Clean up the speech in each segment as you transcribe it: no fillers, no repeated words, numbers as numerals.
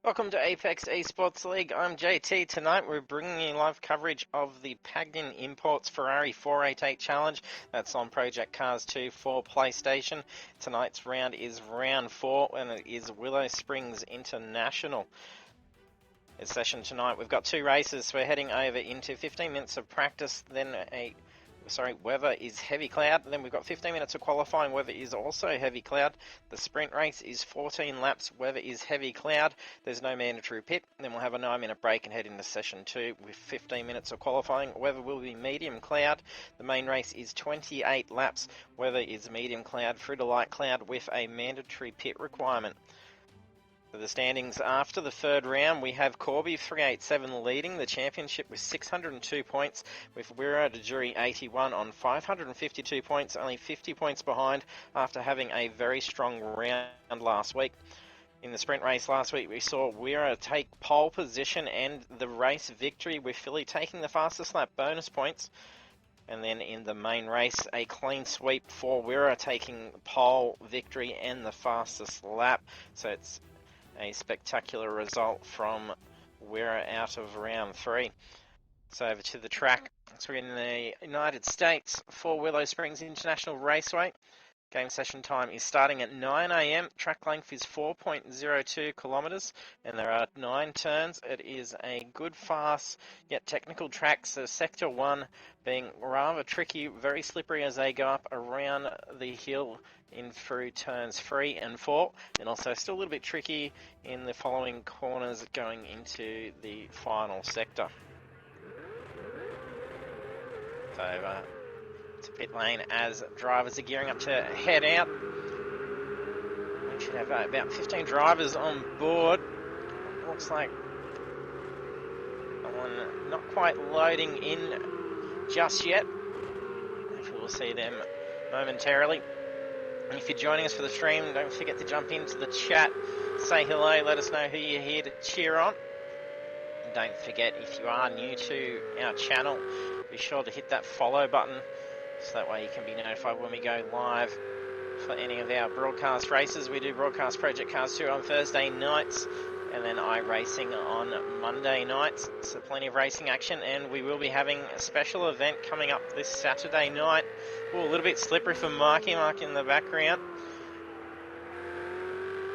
Welcome to Apex Esports League. I'm JT. Tonight we're bringing you live coverage of the Pagnian Imports Ferrari 488 Challenge. That's on Project Cars 2 for PlayStation. Tonight's round is round 4 and it is Willow Springs International. This session tonight we've got two races. We're heading over into 15 minutes of practice, then weather is heavy cloud. Then we've got 15 minutes of qualifying. Weather is also heavy cloud. The sprint race is 14 laps. Weather is heavy cloud. There's no mandatory pit. Then we'll have a 9-minute break and head into session 2 with 15 minutes of qualifying. Weather will be medium cloud. The main race is 28 laps. Weather is medium cloud through to light cloud with a mandatory pit requirement. For the standings after the third round, we have Corby 387 leading the championship with 602 points, with Wira Dejuri 81 on 552 points, only 50 points behind after having a very strong round last week. In the sprint race last week, we saw Wira take pole position and the race victory, with Philly taking the fastest lap bonus points. And then in the main race, a clean sweep for Wira, taking pole victory and the fastest lap. So it's a spectacular result from Wira out of round 3. So over to the track. So we're in the United States for Willow Springs International Raceway. Game session time is starting at 9 AM. Track length is 4.02 kilometres and there are 9 turns. It is a good, fast, yet technical track. So Sector 1 being rather tricky, very slippery as they go up around the hill in through turns 3 and 4. And also still a little bit tricky in the following corners going into the final sector. So to pit lane as drivers are gearing up to head out. We should have about 15 drivers on board. Looks like one not quite loading in just yet. Hopefully we'll see them momentarily. And if you're joining us for the stream, don't forget to jump into the chat, say hello, let us know who you're here to cheer on. And don't forget, if you are new to our channel, be sure to hit that follow button, so that way you can be notified when we go live for any of our broadcast races. We do broadcast Project Cars 2 on Thursday nights, and then iRacing on Monday nights. So plenty of racing action, and we will be having a special event coming up this Saturday night. Ooh, a little bit slippery for Marky Mark in the background.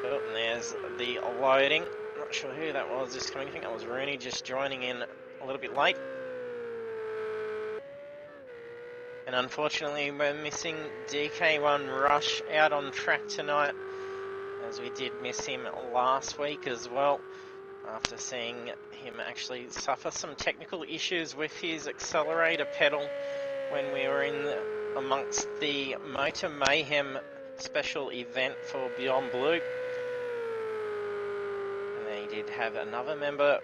Oh, and there's the loading. Not sure who that was just coming. I think that was Rooney just joining in a little bit late. And unfortunately, we're missing DK1 Rush out on track tonight, as we did miss him last week as well, after seeing him actually suffer some technical issues with his accelerator pedal when we were amongst the Motor Mayhem special event for Beyond Blue. And then he did have another member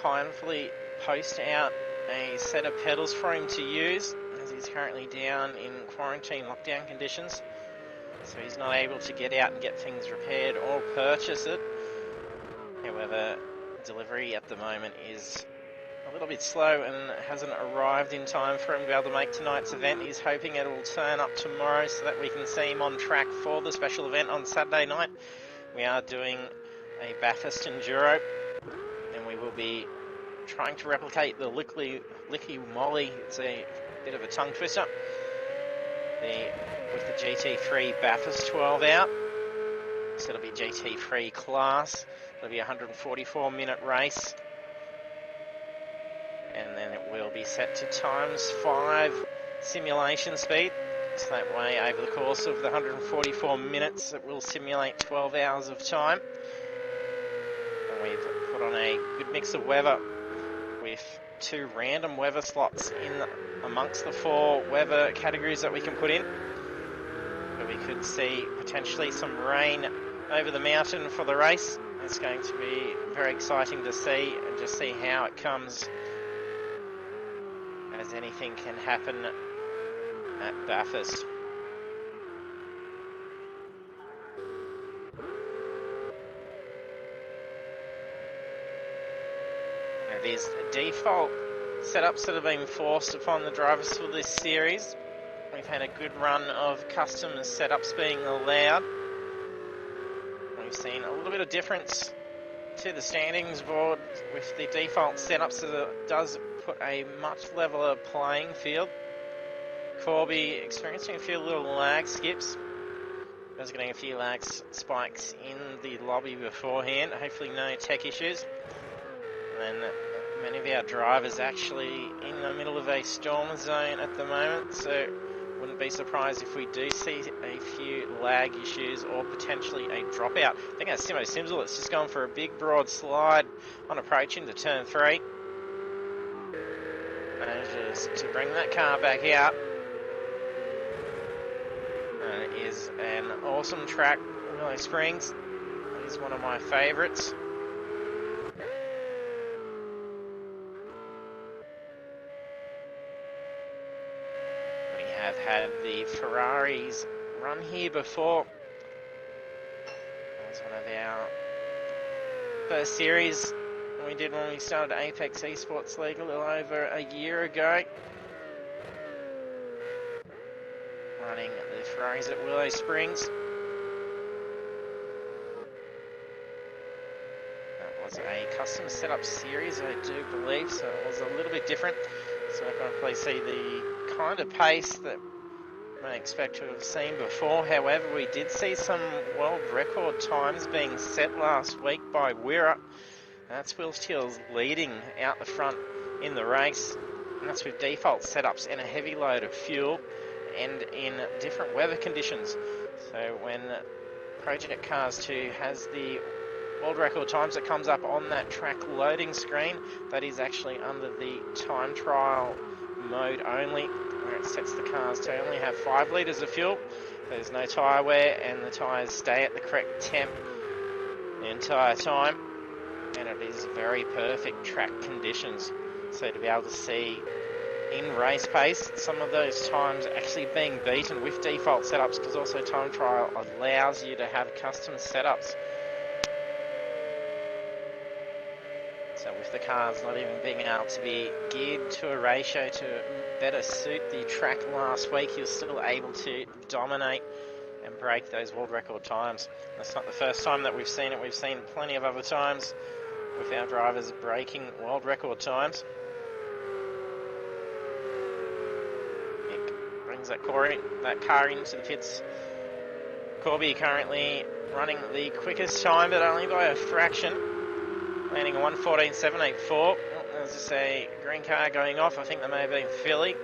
kindly post out a set of pedals for him to use, as he's currently down in quarantine lockdown conditions, so he's not able to get out and get things repaired or purchase it. However, delivery at the moment is a little bit slow and hasn't arrived in time for him to be able to make tonight's event. He's hoping it will turn up tomorrow so that we can see him on track for the special event on Saturday night. We are doing a Bathurst Enduro, and we will be trying to replicate the Licky Molly. It's a bit of a tongue twister. With the GT3 Bathurst 12 out. So it'll be GT3 class. It'll be a 144-minute race. And then it will be set to ×5 simulation speed. So that way, over the course of the 144 minutes, it will simulate 12 hours of time. And we've put on a good mix of weather, with 2 random weather slots in amongst the 4 weather categories that we can put in. But we could see potentially some rain over the mountain for the race. It's going to be very exciting to see, and just see how it comes, as anything can happen at Bathurst. These default setups that have been forced upon the drivers for this series. We've had a good run of custom setups being allowed. We've seen a little bit of difference to the standings board with the default setups, it does put a much leveler playing field. Corby experiencing a few little lag skips. I was getting a few lag spikes in the lobby beforehand. Hopefully no tech issues. And many of our drivers actually in the middle of a storm zone at the moment, so wouldn't be surprised if we do see a few lag issues or potentially a dropout. I think that's Simo Simsel that's just gone for a big broad slide on approach into turn 3. Manages to bring that car back out. It is an awesome track, Willow Springs. It is one of my favourites. We have had the Ferraris run here before. That was one of our first series we did when we started Apex eSports League a little over a year ago. Running the Ferraris at Willow Springs. That was a custom setup series, I do believe, so it was a little bit different. So I can hopefully see the kind of pace that I expect to have seen before. However, we did see some world record times being set last week by Wirra. That's Will Steele's leading out the front in the race. And that's with default setups and a heavy load of fuel and in different weather conditions. So when Project Cars 2 has the world record times that comes up on that track loading screen, that is actually under the time trial mode only, where it sets the cars to only have 5 litres of fuel. There's no tyre wear and the tyres stay at the correct temp the entire time, and it is very perfect track conditions. So to be able to see in race pace some of those times actually being beaten with default setups, because also time trial allows you to have custom setups. So with the cars not even being able to be geared to a ratio to better suit the track last week, you're still able to dominate and break those world record times. That's not the first time that we've seen it. We've seen plenty of other times with our drivers breaking world record times. Nick brings that car into the pits. Corby currently running the quickest time, but only by a fraction. Landing a 1:14.784. There's just a green car going off. I think that may have been Philly.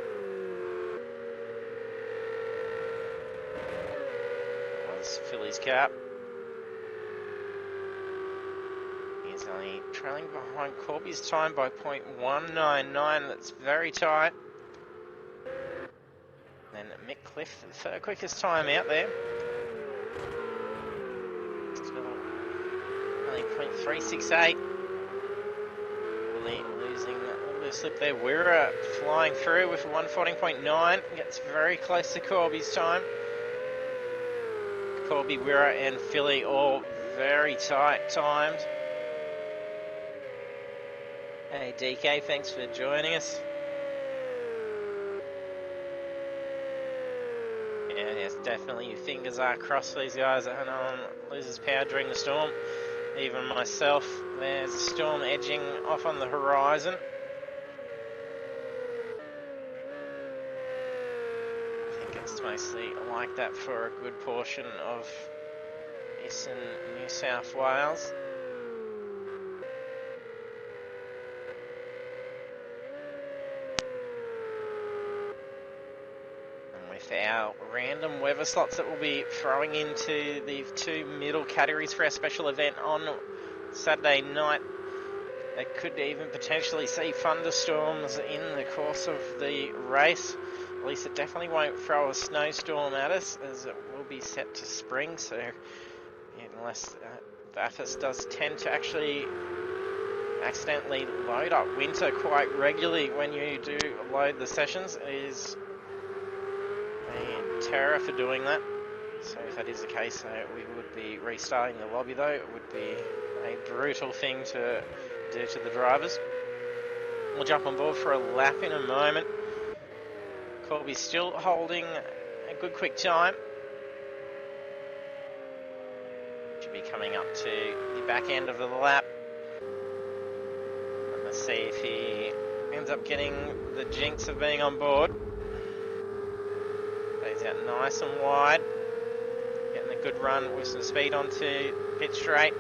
That was Philly's car. He's only trailing behind Corby's time by 0.199. That's very tight. Then Mick Cliff, the third quickest time out there. Still only 0.368. Losing a little bit of slip there. Wirra flying through with 1:14.9. Gets very close to Corby's time. Corby, Wirra and Philly all very tight timed. Hey DK, thanks for joining us. Yeah, yes, definitely your fingers are crossed for these guys. I know no one loses power during the storm. Even myself. There's a storm edging off on the horizon. I think it's mostly like that for a good portion of eastern New South Wales. And with our random weather slots that we'll be throwing into the 2 middle categories for our special event on Saturday night, it could even potentially see thunderstorms in the course of the race. At least it definitely won't throw a snowstorm at us, as it will be set to spring. So unless Bathurst does tend to actually accidentally load up winter quite regularly when you do load the sessions, it is a terror for doing that. So if that is the case, we would be restarting the lobby though. It would be a brutal thing to do to the drivers. We'll jump on board for a lap in a moment. Corby's still holding a good quick time. Should be coming up to the back end of the lap. Let's see if he ends up getting the jinx of being on board. Plays out nice and wide. Getting a good run with some speed onto pit straight.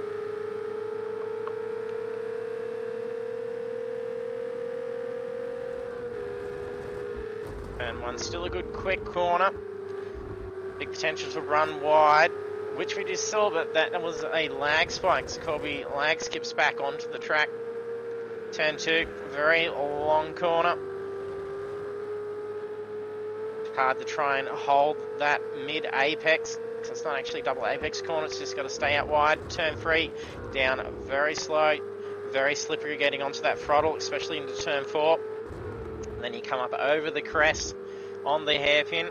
And one, still a good quick corner. Big potential to run wide, which we just saw, but that was a lag spike. So Corby lag skips back onto the track. Turn 2, very long corner. Hard to try and hold that mid-apex, because it's not actually double apex corner, it's just got to stay out wide. Turn 3, down very slow, very slippery getting onto that throttle, especially into turn 4. And then you come up over the crest on the hairpin,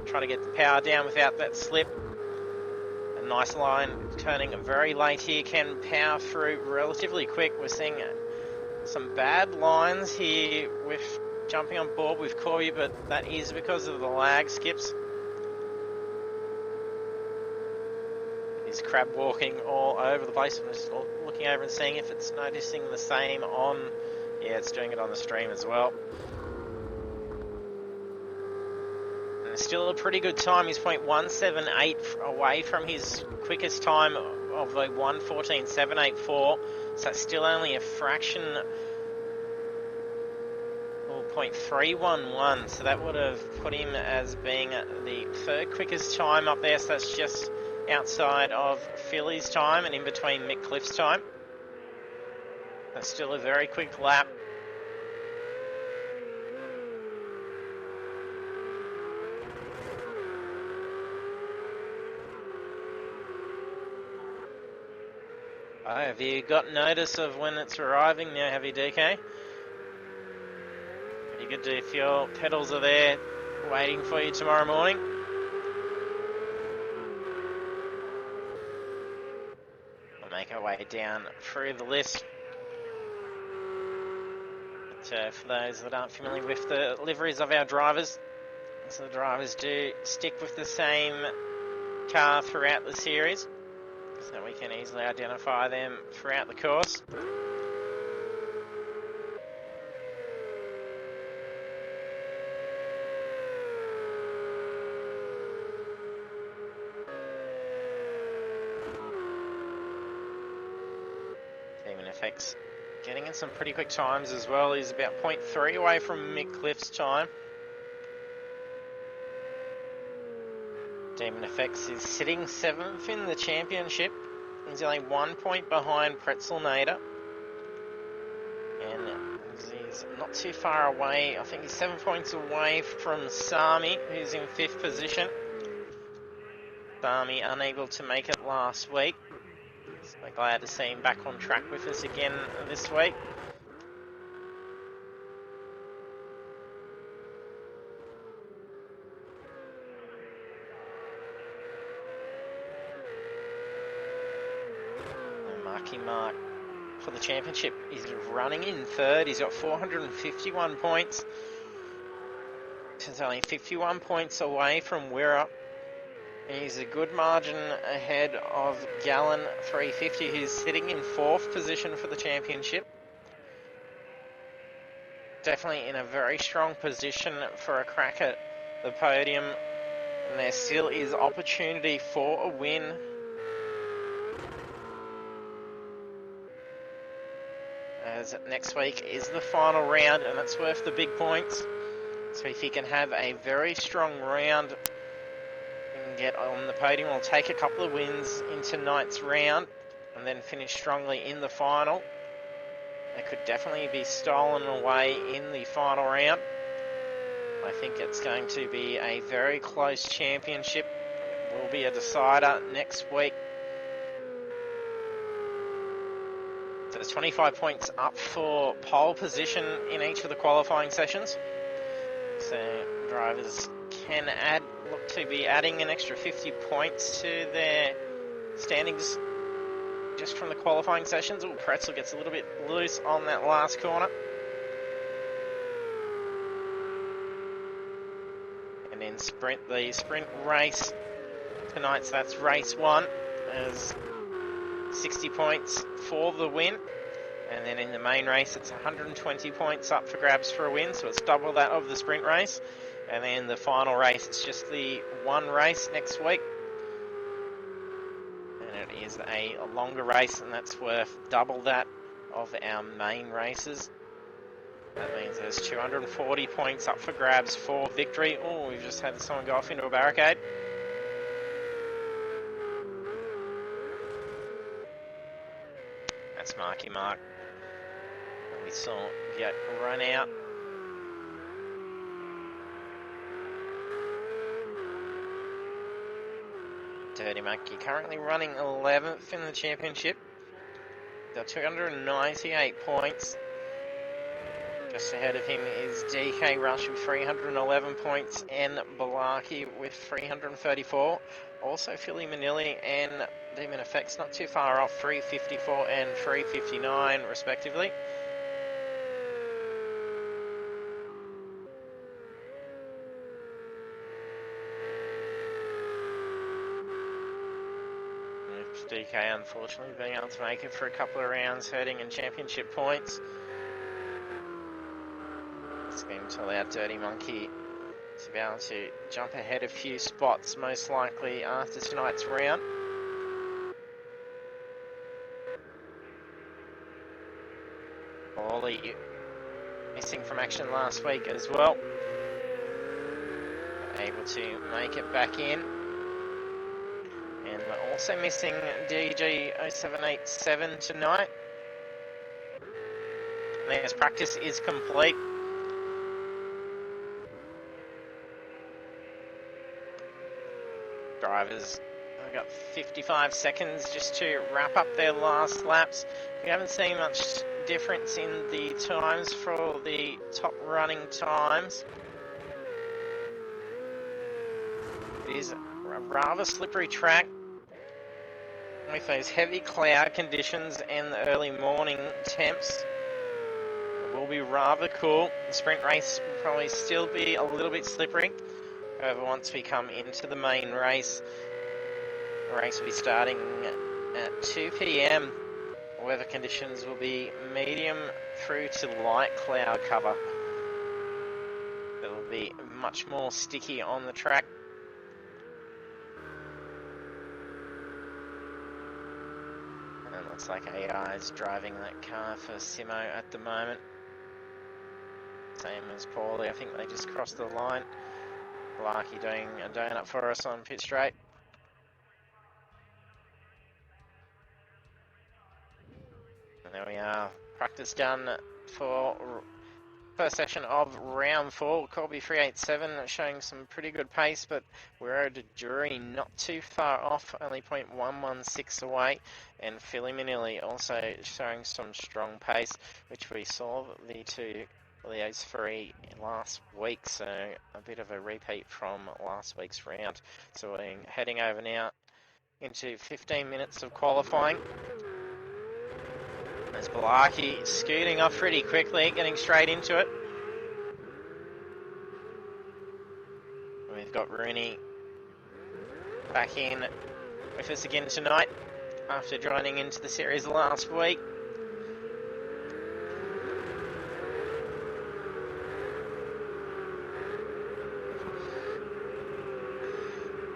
trying to get the power down without that slip. A nice line, turning very late here, can power through relatively quick. We're seeing some bad lines here with jumping on board with Corby, but that is because of the lag skips. He's crab walking all over the place. I'm just looking over and seeing if it's noticing the same on... Yeah, it's doing it on the stream as well. And still a pretty good time. He's 0.178 away from his quickest time of the 1:14.784. So that's still only a fraction, 0.311. So that would have put him as being the third quickest time up there. So that's just outside of Philly's time and in between Mick Cliff's time. That's still a very quick lap. Oh, have you got notice of when it's arriving now, have you, DK? Pretty good if your pedals are there waiting for you tomorrow morning. We'll make our way down through the list. For those that aren't familiar with the liveries of our drivers, so the drivers do stick with the same car throughout the series, so we can easily identify them throughout the course. Demon Effects getting in some pretty quick times as well. He's about 0.3 away from Mick Cliff's time. Demon Effects is sitting 7th in the championship. He's only 1 point behind Pretzelnader. And he's not too far away. I think he's 7 points away from Sami, who's in 5th position. Sami unable to make it last week. So we're glad to see him back on track with us again this week. And Marky Mark for the championship is running in 3rd. He's got 451 points. He's only 51 points away from Wirra. He's a good margin ahead of Gallon 350, who's sitting in 4th position for the championship. Definitely in a very strong position for a crack at the podium. And there still is opportunity for a win. As next week is the final round, and that's worth the big points. So if he can have a very strong round, get on the podium, will take a couple of wins in tonight's round and then finish strongly in the final. It could definitely be stolen away in the final round. I think it's going to be a very close championship. It will be a decider next week. So there's 25 points up for pole position in each of the qualifying sessions. So drivers can look to be adding an extra 50 points to their standings just from the qualifying sessions. Oh, Pretzel gets a little bit loose on that last corner. And then the sprint race tonight, so that's race 1, as 60 points for the win. And then in the main race, it's 120 points up for grabs for a win, so it's double that of the sprint race. And then the final race, it's just the one race next week. And it is a longer race, and that's worth double that of our main races. That means there's 240 points up for grabs for victory. Oh, we've just had someone go off into a barricade. That's Marky Mark. We saw get run out. Dirty Monkey currently running 11th in the championship. Got 298 points. Just ahead of him is DK Rush with 311 points and Balaki with 334. Also Philly Manili and Demon Effects not too far off, 354 and 359 respectively. DK unfortunately being able to make it for a couple of rounds, hurting in championship points. It's going to allow Dirty Monkey to be able to jump ahead a few spots, most likely after tonight's round. Ollie missing from action last week as well. Able to make it back in. And we're also missing DG0787 tonight. There's practice is complete. Drivers have got 55 seconds just to wrap up their last laps. We haven't seen much difference in the times for the top running times. It is a rather slippery track with those heavy cloud conditions and the early morning temps. It will be rather cool. The sprint race will probably still be a little bit slippery. However, once we come into the main race, the race will be starting at 2 p.m. Weather conditions will be medium through to light cloud cover. It will be much more sticky on the track. And it looks like AI is driving that car for Simo at the moment. Same as Paulie, I think they just crossed the line. Larky doing a donut for us on pit straight. And there we are, practice done for first session of round 4. Colby 387 showing some pretty good pace, but we're at a jury not too far off, only 0.116 away. And Philly Manili also showing some strong pace, which we saw the two Leo's free last week, so a bit of a repeat from last week's round. So we're heading over now into 15 minutes of qualifying. There's Balaki scooting off pretty quickly, getting straight into it. We've got Rooney back in with us again tonight after joining into the series last week.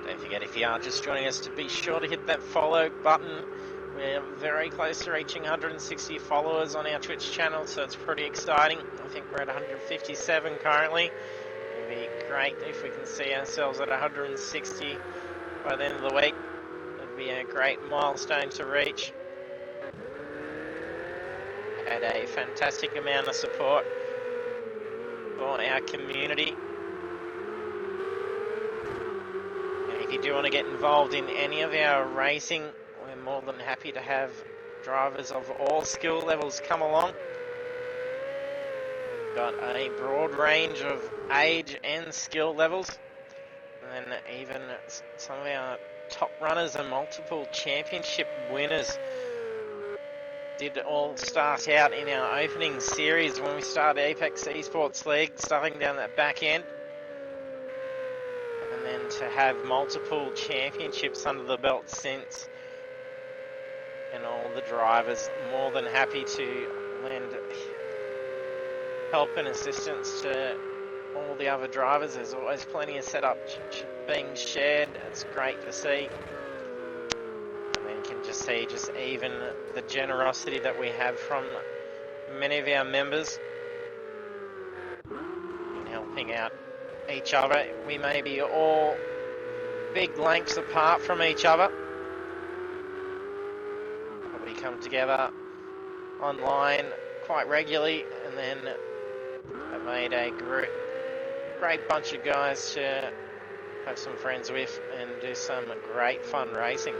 Don't forget, if you are just joining us, to be sure to hit that follow button. We're very close to reaching 160 followers on our Twitch channel, so it's pretty exciting. I think we're at 157 currently. It'd be great if we can see ourselves at 160 by the end of the week. It'd be a great milestone to reach. Had a fantastic amount of support for our community. And if you do want to get involved in any of our racing, we're more than happy to have drivers of all skill levels come along. We've got a broad range of age and skill levels. And then even some of our top runners and multiple championship winners did all start out in our opening series when we started Apex eSports League, starting down that back end. And then to have multiple championships under the belt since. and all the drivers more than happy to lend help and assistance to all the other drivers. There's always plenty of setup being shared. It's great to see. And then you can just see just even the generosity that we have from many of our members in helping out each other. We may be all big lengths apart from each other, but we come together online quite regularly, and then have made a great bunch of guys to have some friends with and do some great fun racing.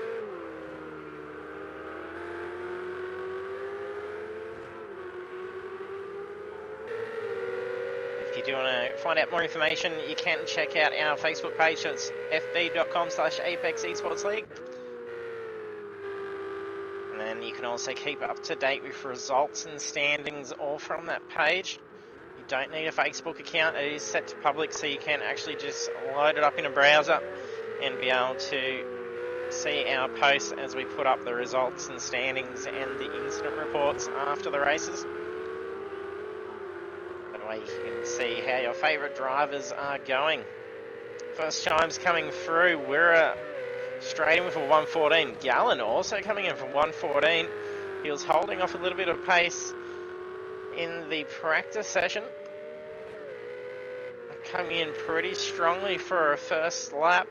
If you do want to find out more information, you can check out our Facebook page. So it's fb.com/Apex Esports League. And then you can also keep up to date with results and standings all from that page. You don't need a Facebook account. It is set to public, so you can actually just load it up in a browser and be able to see our posts as we put up the results and standings and the incident reports after the races. That way you can see how your favourite drivers are going. First times coming through, we're straight in with a 114. Gallen also coming in from 114. He was holding off a little bit of pace in the practice session. Coming in pretty strongly for a first lap.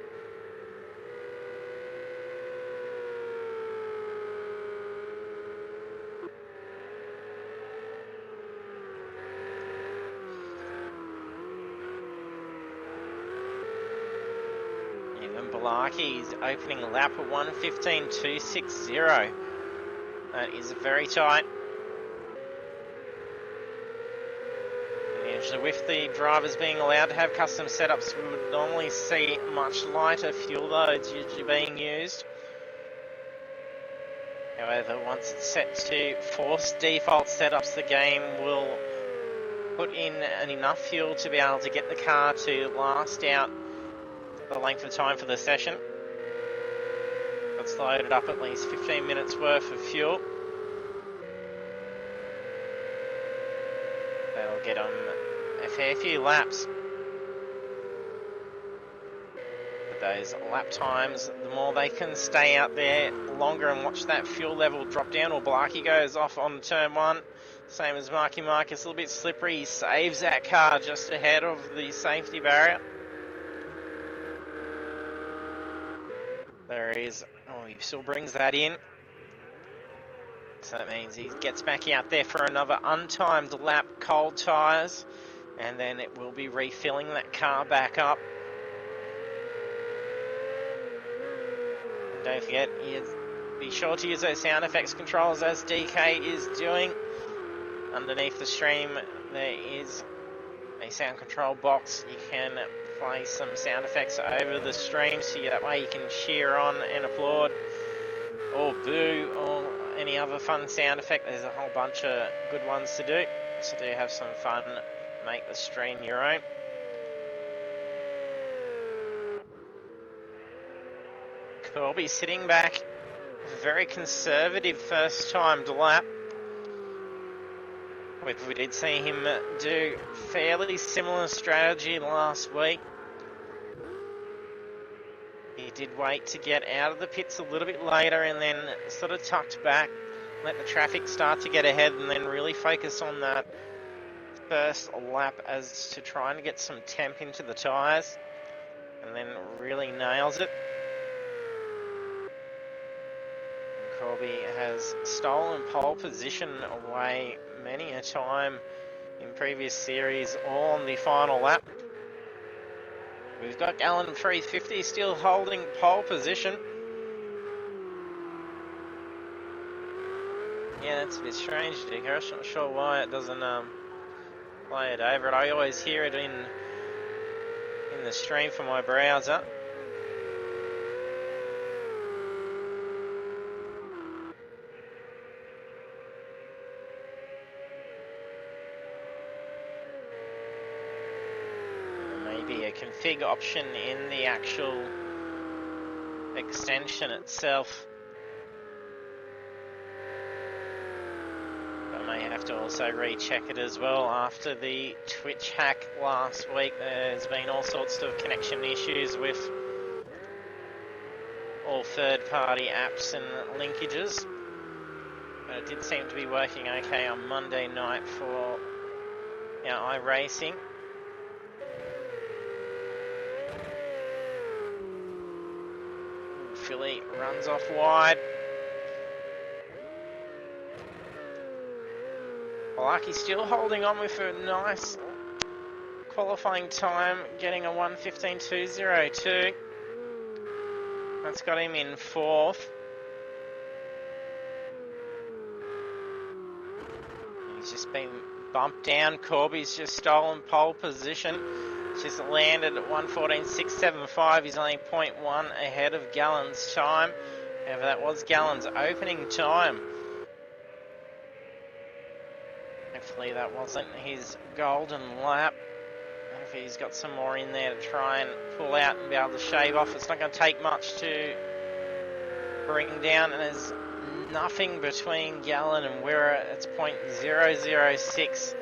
Even Balaki's opening lap at 1:15.260. That is very tight. Usually with the drivers being allowed to have custom setups, we would normally see much lighter fuel loads usually being used. However, once it's set to forced default setups, the game will put in enough fuel to be able to get the car to last out the length of time for the session. It's loaded up at least 15 minutes worth of fuel. That'll get them a fair few laps. But those lap times, the more they can stay out there longer and watch that fuel level drop down, or Blakey goes off on turn one, same as Marky Marcus, a little bit slippery. He saves that car just ahead of the safety barrier. There he is. Oh, he still brings that in. So that means he gets back out there for another untimed lap, cold tyres, and then it will be refilling that car back up. And don't forget, be sure to use those sound effects controls as DK is doing. Underneath the stream there is a sound control box. You can play some sound effects over the stream, so that way you can cheer on and applaud or boo or any other fun sound effect. There's a whole bunch of good ones to do, so do have some fun, make the stream your own. Corby sitting back, very conservative first timed lap. We did see him do fairly similar strategy last week. He did wait to get out of the pits a little bit later and then sort of tucked back, let the traffic start to get ahead, and then really focus on that first lap as to trying to get some temp into the tyres, and then really nails it. And Corby has stolen pole position away many a time in previous series, all on the final lap. We've got Gallen 350 still holding pole position. Yeah, that's a bit strange, Dicker. I'm not sure why it doesn't play it over it. I always hear it in the stream from my browser. Maybe a config option in the actual extension itself. may have to also recheck it as well after the Twitch hack last week. There's been all sorts of connection issues with all third-party apps and linkages. But it did seem to be working okay on Monday night for iRacing. Philly runs off wide. Malaki still holding on with a nice qualifying time, getting a 1:15.202. That's got him in 4th. He's just been bumped down. Corby's just stolen pole position. Just landed at 1:14.675. He's only 0.1 ahead of Gallen's time. However, that was Gallen's opening time. Hopefully that wasn't his golden lap. Hopefully he's got some more in there to try and pull out and be able to shave off. It's not going to take much to bring down, and there's nothing between Gallen and Wirra. It's 0.006.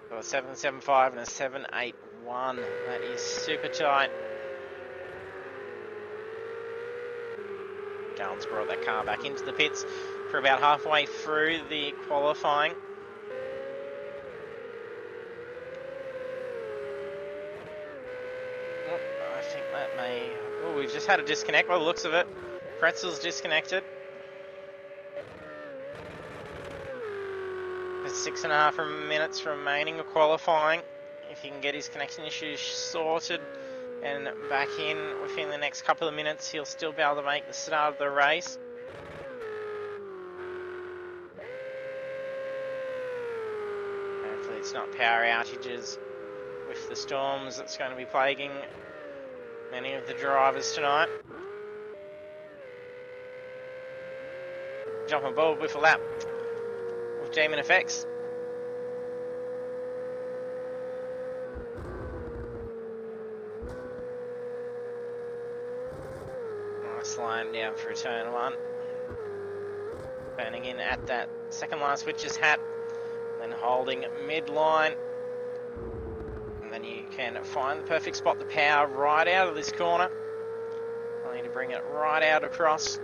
So a 7.75 and a 7.81. That is super tight. Gallen's brought that car back into the pits for about halfway through the qualifying. I think that may... Oh, we've just had a disconnect by the looks of it. Pretzel's disconnected. There's 6.5 minutes remaining of qualifying. If he can get his connection issues sorted and back in within the next couple of minutes, he'll still be able to make the start of the race. Hopefully it's not power outages with the storms that's going to be plaguing many of the drivers tonight. Jump on board with a lap with Demon Effects. Nice line down through turn 1. Burning in at that second line switcher's hat. Then holding midline. And then you can find the perfect spot to power right out of this corner. I need to bring it right out across.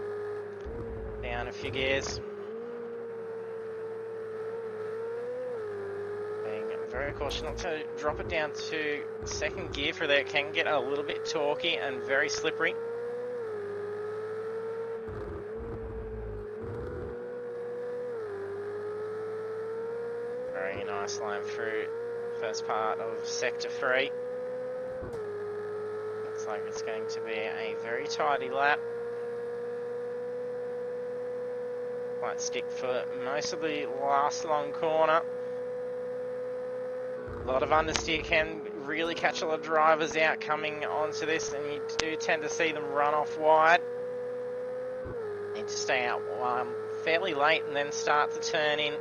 Down a few gears. Being very cautious not to drop it down to second gear for there. It can get a little bit torquey and very slippery. Very nice line through first part of sector 3. Looks like it's going to be a very tidy lap. Might stick for most of the last long corner. A lot of understeer can really catch a lot of drivers out coming onto this, and you do tend to see them run off wide. Need to stay out fairly late and then start to turn in.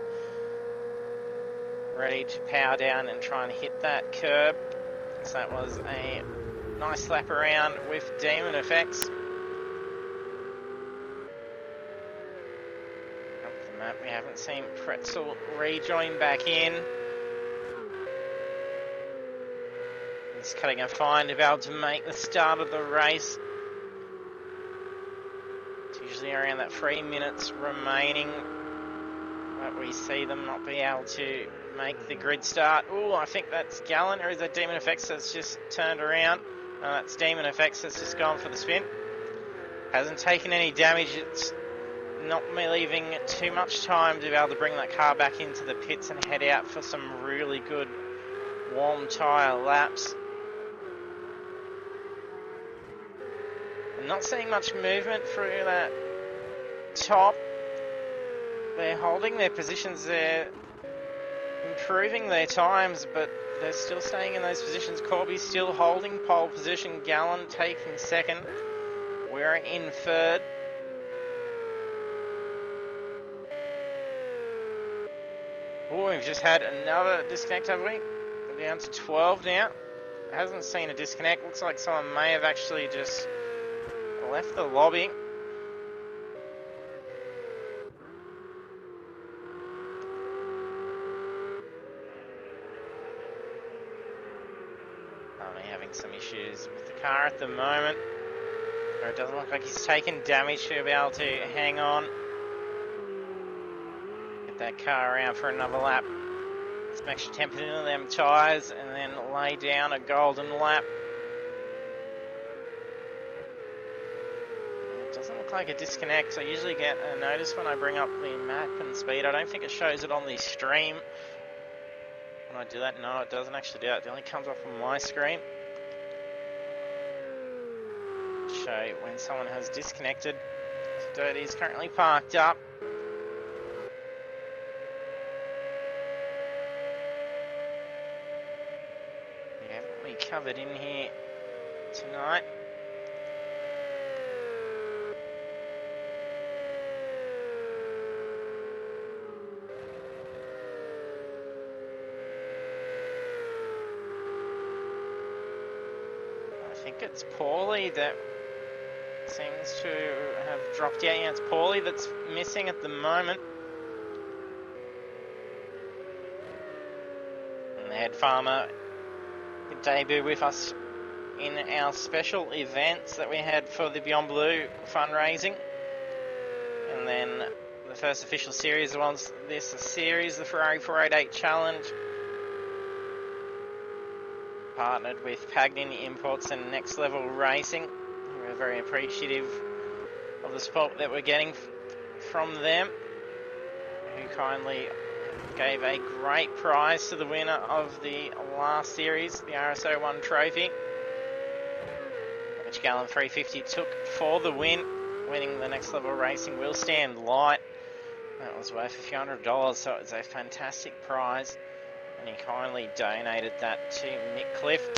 Ready to power down and try and hit that curb. So that was a nice lap around with Demon Effects. We haven't seen Pretzel rejoin back in. He's cutting a fine to be able to make the start of the race. It's usually around that 3 minutes remaining that we see them not be able to make the grid start. Oh, I think that's Gallen, or is that Demon Effects that's just turned around? No, that's Demon Effects that's just gone for the spin. Hasn't taken any damage. It's not leaving too much time to be able to bring that car back into the pits and head out for some really good warm tyre laps. I'm not seeing much movement through that top. They're holding their positions, they're improving their times, but they're still staying in those positions. Corby's still holding pole position, Gallen taking second. We're in third. Oh, we've just had another disconnect, have we? We're down to 12 now. Hasn't seen a disconnect. Looks like someone may have actually just left the lobby. Currently having some issues with the car at the moment. Or it doesn't look like he's taken damage to be able to hang on. Get that car around for another lap. Some extra temper into them tyres and then lay down a golden lap. It doesn't look like a disconnect. I usually get a notice when I bring up the map and speed. I don't think it shows it on the stream. When I do that, no, it doesn't actually do that. It only comes up on my screen. Show when someone has disconnected. Dirty is currently parked up. We haven't really covered in here tonight. I think it's Paulie that seems to have dropped out. Yeah, it's Paulie that's missing at the moment. And the head farmer debut with us in our special events that we had for the Beyond Blue fundraising. And then the first official series was this series, the Ferrari 488 Challenge. Partnered with Pagnian Imports and Next Level Racing. We're very appreciative of the support that we're getting from them, who kindly gave a great prize to the winner of the last series, the RSO1 trophy, which Gallon 350 took for the win, winning the Next Level Racing Will Stand Light. That was worth a few $100, so it was a fantastic prize, and he kindly donated that to Nick Cliff.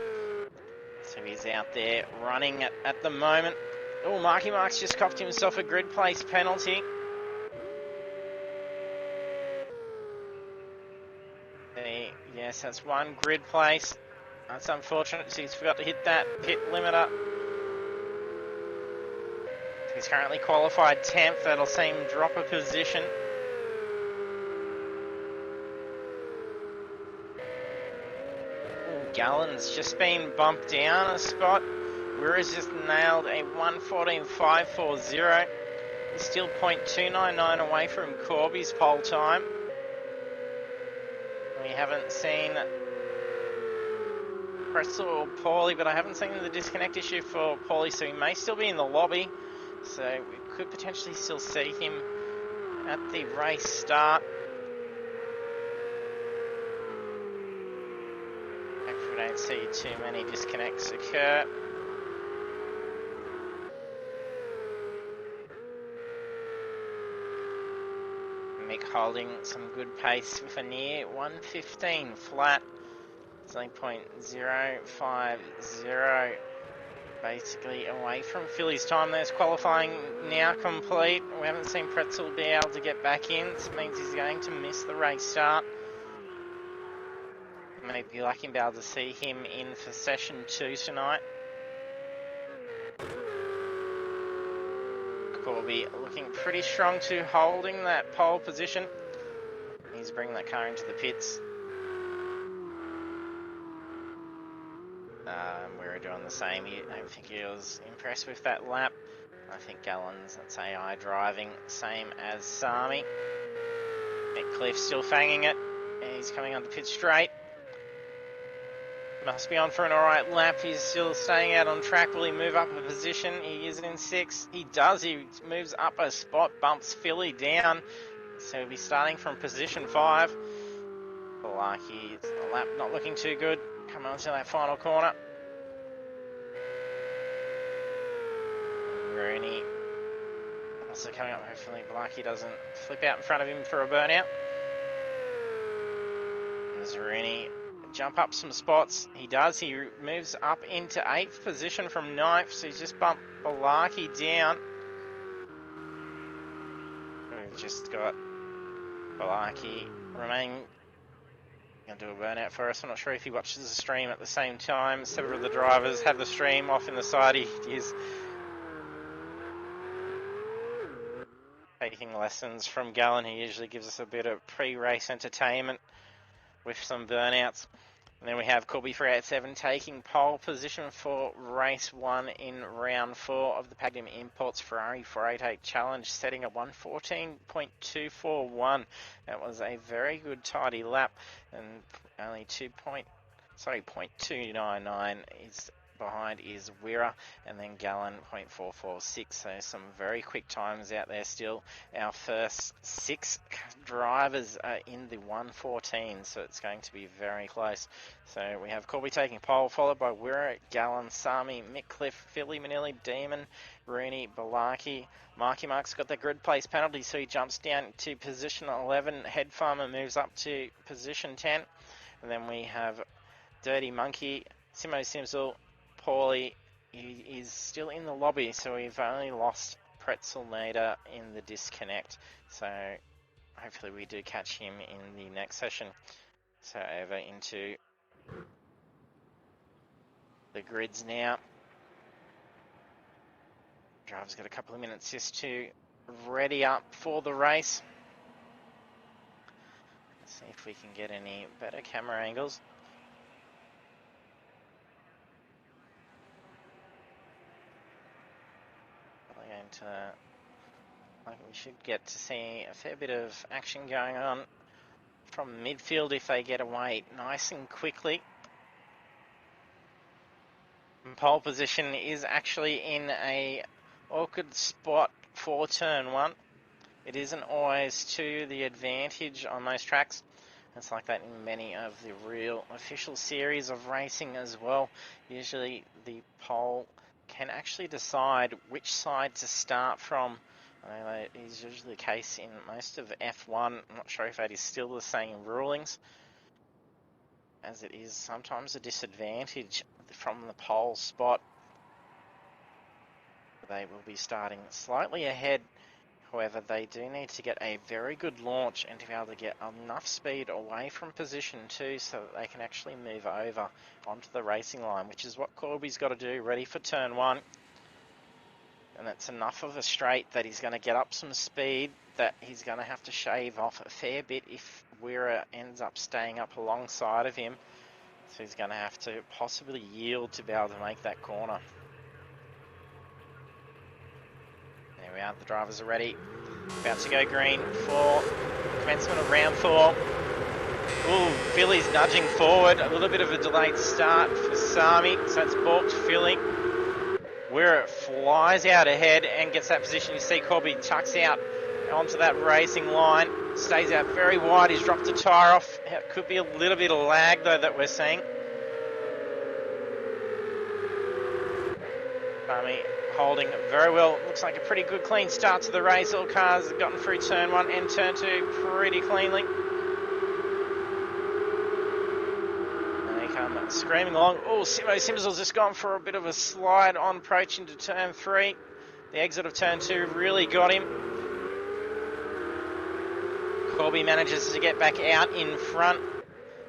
So he's out there running at the moment. Oh, Marky Mark's just copped himself a grid place penalty. Yes, that's one grid place. That's unfortunate, so he's forgot to hit that pit limiter. He's currently qualified 10th. That'll see him drop a position. Gallon's just been bumped down a spot. Whereas just nailed a 1:14.540. He's still 0.299 away from Corby's pole time. We haven't seen Pretzel or Paulie, but I haven't seen the disconnect issue for Paulie, so he may still be in the lobby. So we could potentially still see him at the race start. Hopefully we don't see too many disconnects occur. Mick holding some good pace with a near 1:15 flat. It's 0.050, basically away from Philly's time. There's qualifying now complete. We haven't seen Pretzel be able to get back in. This means he's going to miss the race start. Maybe lucky to be able to see him in for session 2 tonight. Corby looking pretty strong to holding that pole position. He's bringing that car into the pits. We were doing the same. I don't think he was impressed with that lap. I think Gallon's, that's AI driving, same as Sami. Cliff still fanging it. He's coming onto pit straight. Must be on for an alright lap. He's still staying out on track. Will he move up a position? He is in 6th. He does. He moves up a spot, bumps Philly down. So he'll be starting from position 5. Lucky, the lap not looking too good. Coming onto that final corner. Rooney also coming up. Hopefully Blackie doesn't flip out in front of him for a burnout. There's Rooney. Jump up some spots. He does. He moves up into 8th position from 9th. So he's just bumped Balaki down. We've just got Balaki remaining. Going to do a burnout for us. I'm not sure if he watches the stream at the same time. Several of the drivers have the stream off in the side. He is taking lessons from Gallon. He usually gives us a bit of pre-race entertainment with some burnouts. And then we have Corby 387 taking pole position for race 1 in round 4 of the Pagnian Imports Ferrari 488 Challenge, setting a 1:14.241. That was a very good tidy lap, and only 0.299 is behind is Wira, and then Gallon 0.446. So some very quick times out there still. Our first 6 drivers are in the 1:14, so it's going to be very close. So we have Corby taking pole, followed by Wira, Gallon, Sami, Mickcliffe, Philly, Manili, Demon, Rooney, Balaki. Marky Mark's got the grid place penalty, so he jumps down to position 11. Head Farmer moves up to position 10. And then we have Dirty Monkey, Simo Simsel, Paulie. He is still in the lobby, so we've only lost Pretzel Nader in the disconnect. So hopefully we do catch him in the next session. So over into the grids now. Driver's got a couple of minutes just to ready up for the race. Let's see if we can get any better camera angles. We should get to see a fair bit of action going on from midfield if they get away nice and quickly. And pole position is actually in a awkward spot for turn 1. It isn't always to the advantage on most tracks. It's like that in many of the real official series of racing as well. Usually the pole can actually decide which side to start from. I know that is usually the case in most of F1. I'm not sure if that is still the same rulings, as it is sometimes a disadvantage from the pole spot. They will be starting slightly ahead. However, they do need to get a very good launch and to be able to get enough speed away from position 2 so that they can actually move over onto the racing line, which is what Corby's got to do, ready for turn 1. And that's enough of a straight that he's going to get up some speed, that he's going to have to shave off a fair bit if Wira ends up staying up alongside of him. So he's going to have to possibly yield to be able to make that corner. There we are, the drivers are ready. About to go green for commencement of round 4. Ooh, Philly's nudging forward. A little bit of a delayed start for Sami, so that's balked Philly. Where it flies out ahead and gets that position. You see Corby tucks out onto that racing line. Stays out very wide. He's dropped the tyre off. It could be a little bit of lag though that we're seeing. Sami holding very well. Looks like a pretty good clean start to the race. All cars have gotten through turn 1 and turn 2 pretty cleanly. And they come screaming along. Oh, Simo Simsel's just gone for a bit of a slide on approach into turn 3. The exit of turn 2 really got him. Corby manages to get back out in front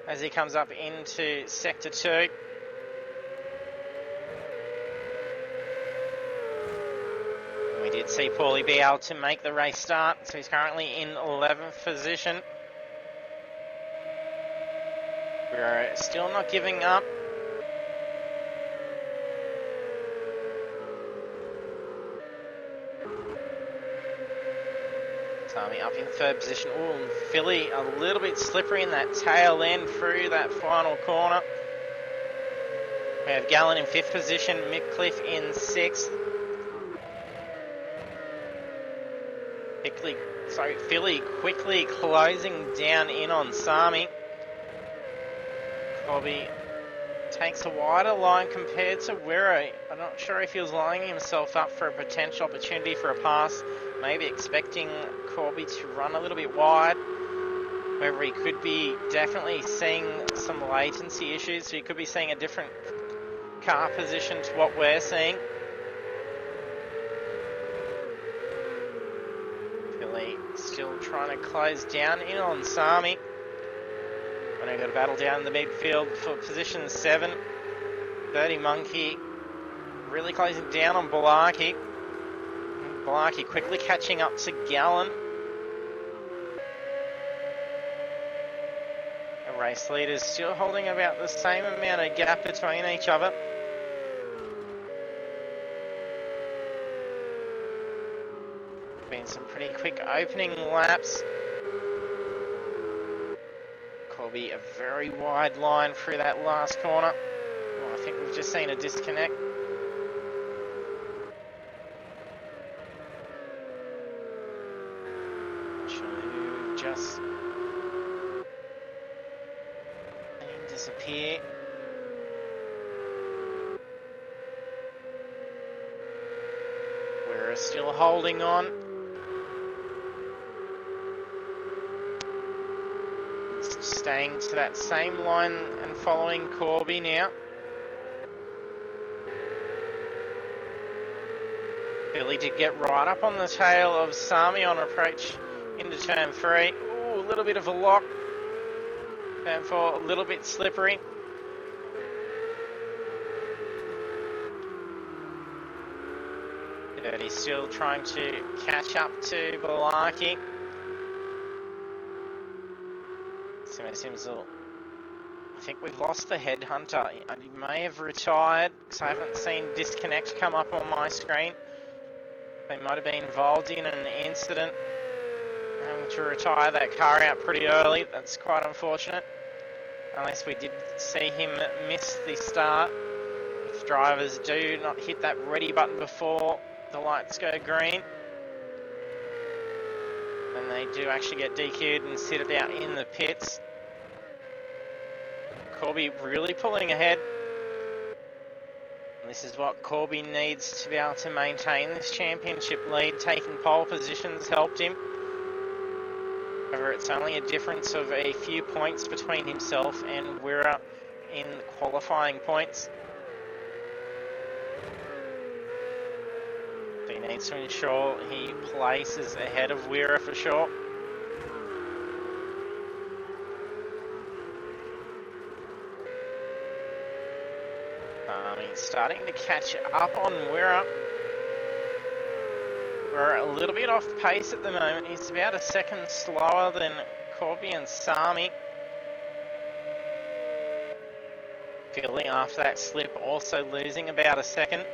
as he comes up into sector 2. We did see Paulie be able to make the race start, so he's currently in 11th position. We're still not giving up. Sami up in 3rd position. Ooh, Philly a little bit slippery in that tail end through that final corner. We have Gallon in 5th position, Mickcliffe in 6th. Philly quickly closing down in on Sami. Corby takes a wider line compared to Wira. I'm not sure if he was lining himself up for a potential opportunity for a pass, maybe expecting Corby to run a little bit wide. However, he could be definitely seeing some latency issues, so he could be seeing a different car position to what we're seeing. Still trying to close down in on Sami. And they've got a battle down in the midfield for position 7. Dirty Monkey really closing down on Balaki. Balaki quickly catching up to Gallon. race leaders still holding about the same amount of gap between each other. Been some pretty quick opening laps. Corby a very wide line through that last corner. Well, I think we've just seen a disconnect. Just disappear. We're still holding on. Staying to that same line and following Corby now. Billy did get right up on the tail of Sami on approach into turn 3. Ooh, a little bit of a lock. Turn 4, a little bit slippery. Dirty still trying to catch up to Balaki. Simsel. I think we've lost the headhunter. He may have retired because I haven't seen disconnect come up on my screen. They might have been involved in an incident, having to retire that car out pretty early. That's quite unfortunate. Unless we did see him miss the start. If drivers do not hit that ready button before the lights go green, then they do actually get DQ'd and sit it out in the pits. Corby really pulling ahead. And this is what Corby needs to be able to maintain this championship lead. Taking pole positions helped him. However, it's only a difference of a few points between himself and Wirra in qualifying points. He needs to ensure he places ahead of Wirra for sure. He's starting to catch up on Wirra. We're a little bit off pace at the moment. He's about a second slower than Corby and Sami. Billy after that slip also losing about a second.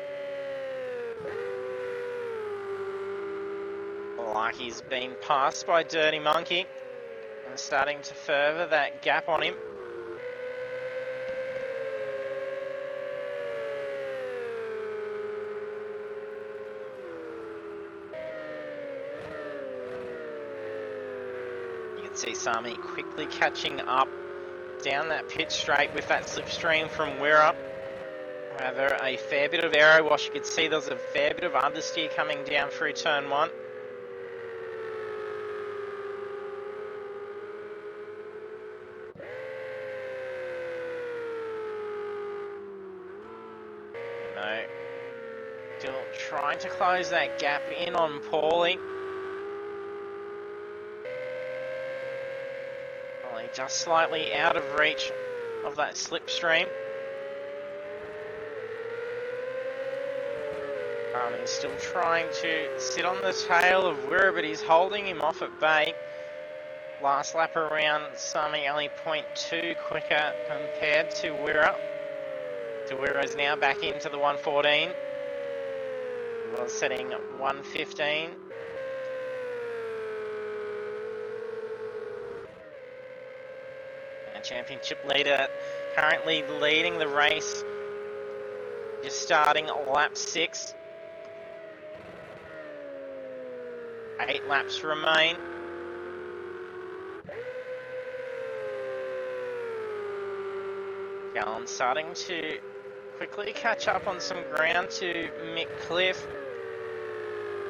Like he's been passed by Dirty Monkey and starting to further that gap on him. You can see Sami quickly catching up down that pit straight with that slipstream from Wirra. However, a fair bit of aero wash. You could see there's a fair bit of understeer coming down through turn 1. Still trying to close that gap in on Paulie. Only just slightly out of reach of that slipstream. He's still trying to sit on the tail of Wirra, but he's holding him off at bay. Last lap around, Sami only 0.2 quicker compared to Wirra. Wirra's now back into the 114. He was setting 115. And championship leader currently leading the race. Just starting lap 6. 8 laps remain. Gallen starting to quickly catch up on some ground to Mick Cliff.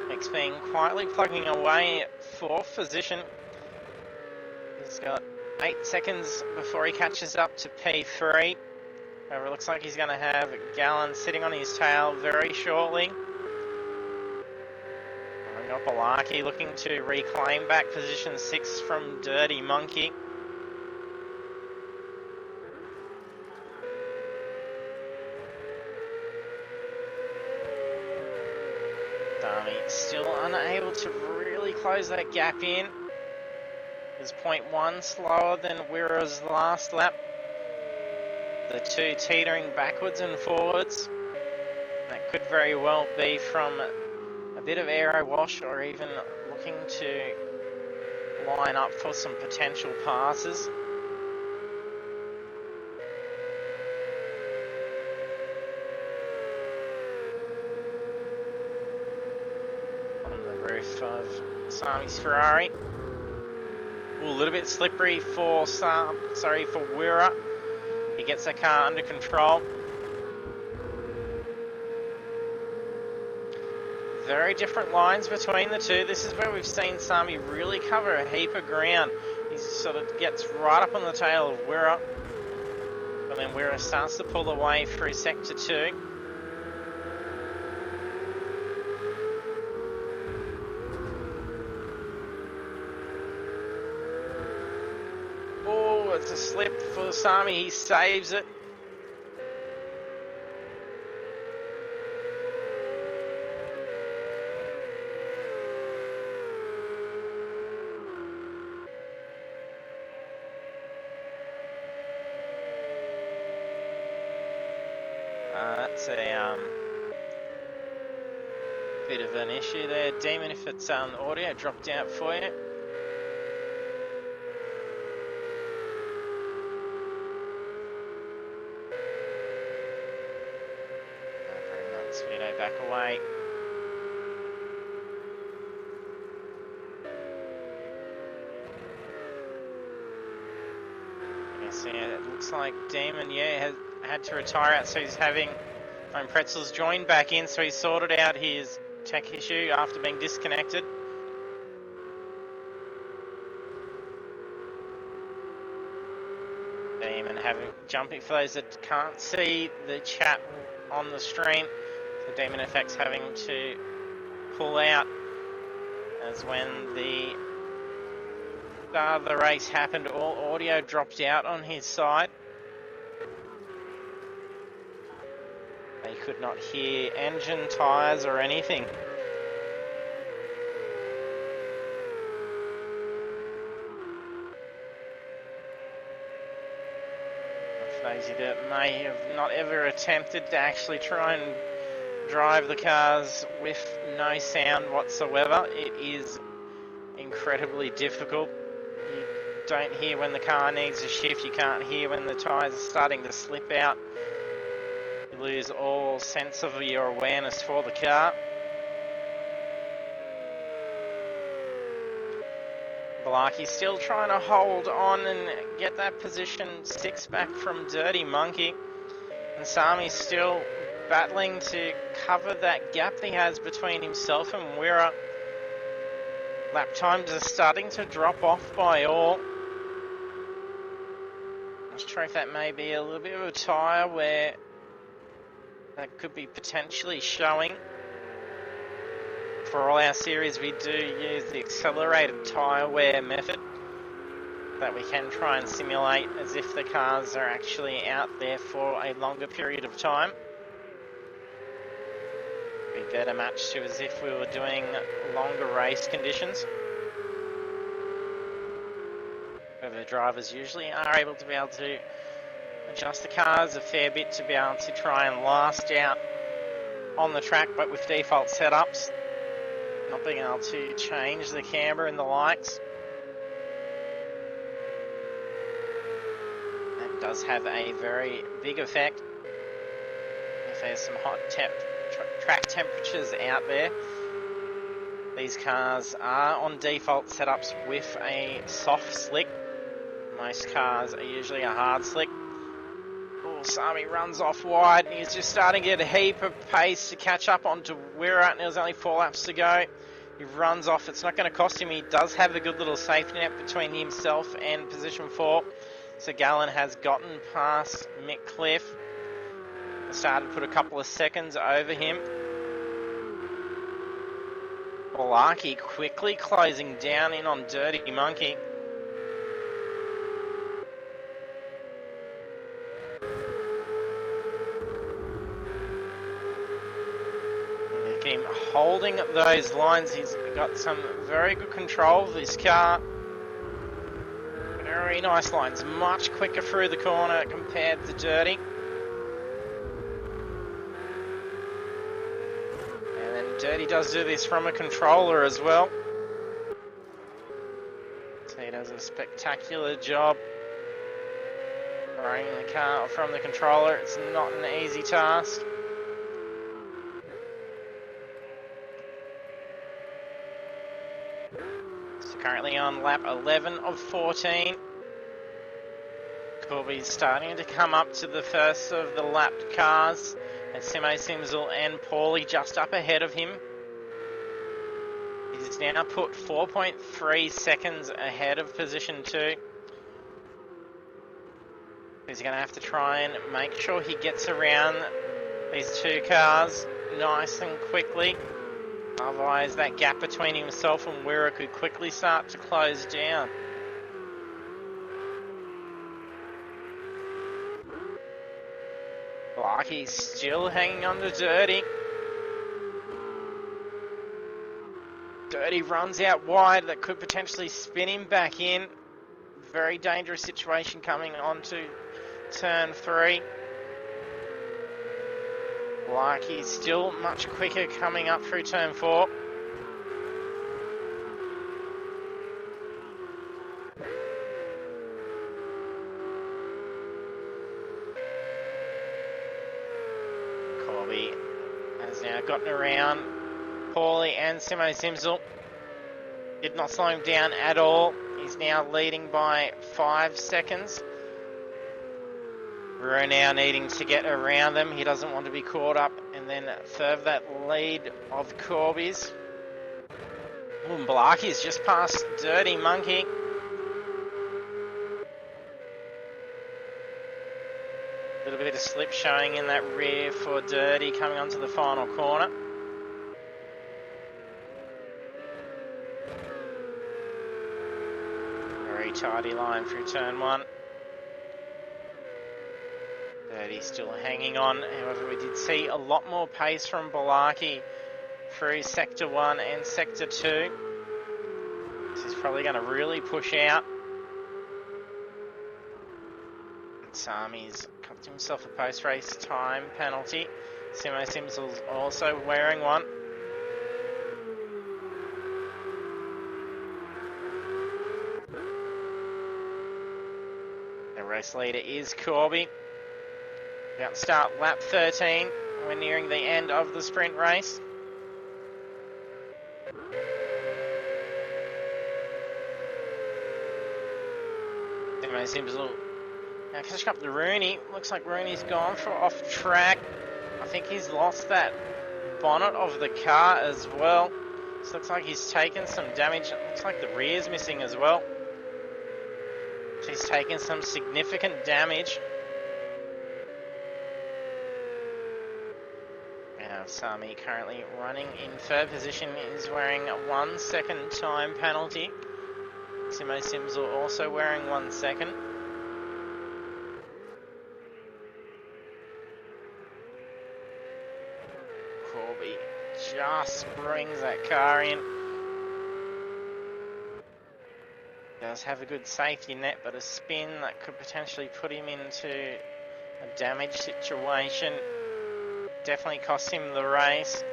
Mick's been quietly plugging away at 4th position. He's got 8 seconds before he catches up to P3. However, it looks like he's going to have Gallen sitting on his tail very shortly. We've got Balaki looking to reclaim back position 6 from Dirty Monkey. Still unable to really close that gap in. is 0.1 slower than Wirra's last lap. The two teetering backwards and forwards. That could very well be from a bit of aero wash or even looking to line up for some potential passes. On the roof of Sami's Ferrari. Ooh, a little bit slippery for Wirra. He gets the car under control. Very different lines between the two. This is where we've seen Sami really cover a heap of ground. He sort of gets right up on the tail of Wirra. But then Wirra starts to pull away through sector 2. Oh, it's a slip for Sami. He saves it. That's a bit of an issue there, Demon, if it's audio dropped out for you. Bring that speedo back away. Yes, yeah, it looks like Demon, has had to retire out, so he's having Pretzel's joined back in, so he's sorted out his tech issue after being disconnected. Demon jumping, for those that can't see the chat on the stream, the Demon Effects having to pull out as when the start of the race happened, all audio dropped out on his side. They could not hear engine, tyres or anything. For those of you that may have not ever attempted to actually try and drive the cars with no sound whatsoever, it is incredibly difficult. You don't hear when the car needs a shift, you can't hear when the tyres are starting to slip out. You lose all sense of your awareness for the car. Blarkey's still trying to hold on and get that position 6 back from Dirty Monkey. And Sami's still battling to cover that gap he has between himself and Wirra. Lap times are starting to drop off by all. I'm not sure if that may be a little bit of a tyre where that could be potentially showing. For all our series, we do use the accelerated tyre wear method that we can try and simulate as if the cars are actually out there for a longer period of time. Be better matched to as if we were doing longer race conditions. Where the drivers usually are able to adjust the cars a fair bit to be able to try and last out on the track, but with default setups, not being able to change the camber and the likes. That does have a very big effect. If there's some hot track temperatures out there, these cars are on default setups with a soft slick. Most cars are usually a hard slick. Oh, Sami runs off wide and he's just starting to get a heap of pace to catch up onto Wirra, and there's only 4 laps to go. He runs off. It's not going to cost him. He does have a good little safety net between himself and position 4. So Gallen has gotten past Mick Cliff. Started to put a couple of seconds over him. Blarkey quickly closing down in on Dirty Monkey. Him holding those lines. He's got some very good control of his car. Very nice lines, much quicker through the corner compared to Dirty. And then Dirty does do this from a controller as well. So he does a spectacular job running the car from the controller. It's not an easy task. So currently on lap 11 of 14. Corby's starting to come up to the first of the lapped cars. And Simo Simsel and Paulie just up ahead of him. He's now put 4.3 seconds ahead of position 2. He's going to have to try and make sure he gets around these two cars nice and quickly. Otherwise, that gap between himself and Wirra could quickly start to close down. Larky's still hanging on to Dirty. Dirty runs out wide, that could potentially spin him back in. Very dangerous situation coming onto turn 3. Larky's still much quicker coming up through turn 4. Corby has now gotten around Paulie and Simo Simsel. Did not slow him down at all. He's now leading by 5 seconds. We're now needing to get around them. He doesn't want to be caught up and then further that lead of Corby's. Blacky's just past Dirty Monkey. A little bit of slip showing in that rear for Dirty coming onto the final corner. Very tidy line through turn 1. Dirty still hanging on. However, we did see a lot more pace from Balaki through Sector 1 and Sector 2. This is probably going to really push out. Sami's copped himself a post-race time penalty. Simo Simsel's also wearing one. The race leader is Corby. About to start lap 13. We're nearing the end of the sprint race. Simo Simsel now catching up to Rooney. Looks like Rooney's gone for off track. I think he's lost that bonnet of the car as well. So looks like he's taken some damage. Looks like the rear's missing as well. He's taken some significant damage. Sami currently running in third position is wearing a 1 second time penalty. Simo Simsel also wearing 1 second. Corby just brings that car in. Does have a good safety net, but a spin that could potentially put him into a damage situation. Definitely cost him the race.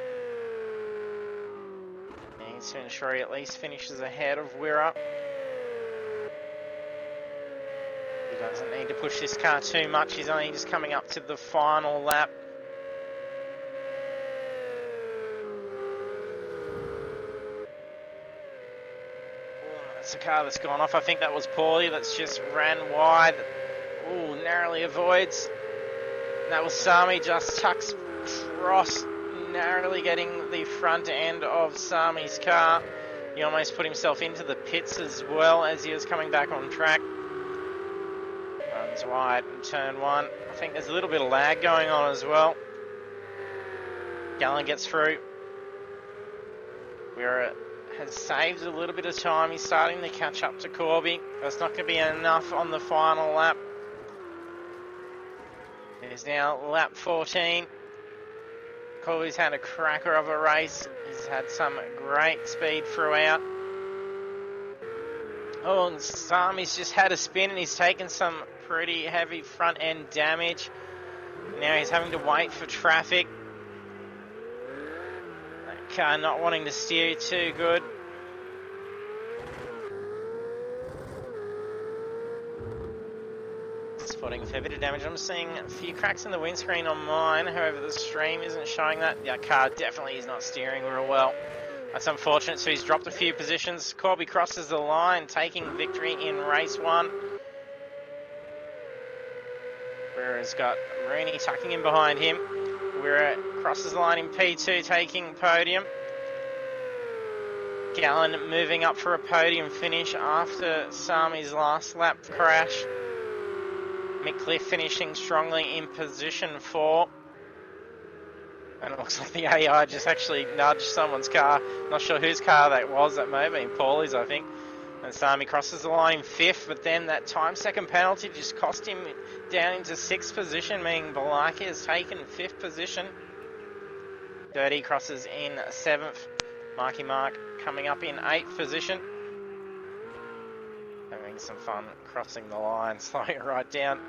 He needs to ensure he at least finishes ahead of Wirra. He doesn't need to push this car too much. He's only just coming up to the final lap. That's a car that's gone off. I think that was Paulie that's just ran wide. Ooh, narrowly avoids. That was Sami, just tucks across, narrowly getting the front end of Sami's car. He almost put himself into the pits as well as he was coming back on track. Runs wide in turn 1. I think there's a little bit of lag going on as well. Gallen gets through. Wirra has saved a little bit of time. He's starting to catch up to Corby. That's not going to be enough on the final lap. It is now lap 14. Corby's had a cracker of a race. He's had some great speed throughout. Oh, and Sami's just had a spin and he's taken some pretty heavy front end damage. Now he's having to wait for traffic. That car not wanting to steer too good. Spotting a fair bit of damage. I'm seeing a few cracks in the windscreen on mine. However, the stream isn't showing that. That car definitely is not steering real well. That's unfortunate. So he's dropped a few positions. Corby crosses the line, taking victory in race 1. Whereas got Rooney tucking in behind him. Where crosses the line in P2, taking podium. Gallen moving up for a podium finish after Sami's last lap crash. Mickliffe finishing strongly in position 4. And it looks like the AI just actually nudged someone's car. Not sure whose car that was. That may have been Paulie's, I think. And Sami crosses the line in 5th, but then that time second penalty just cost him down into 6th position, meaning Balaki has taken 5th position. Dirty crosses in 7th. Marky Mark coming up in 8th position. Having some fun crossing the line, slowing it right down.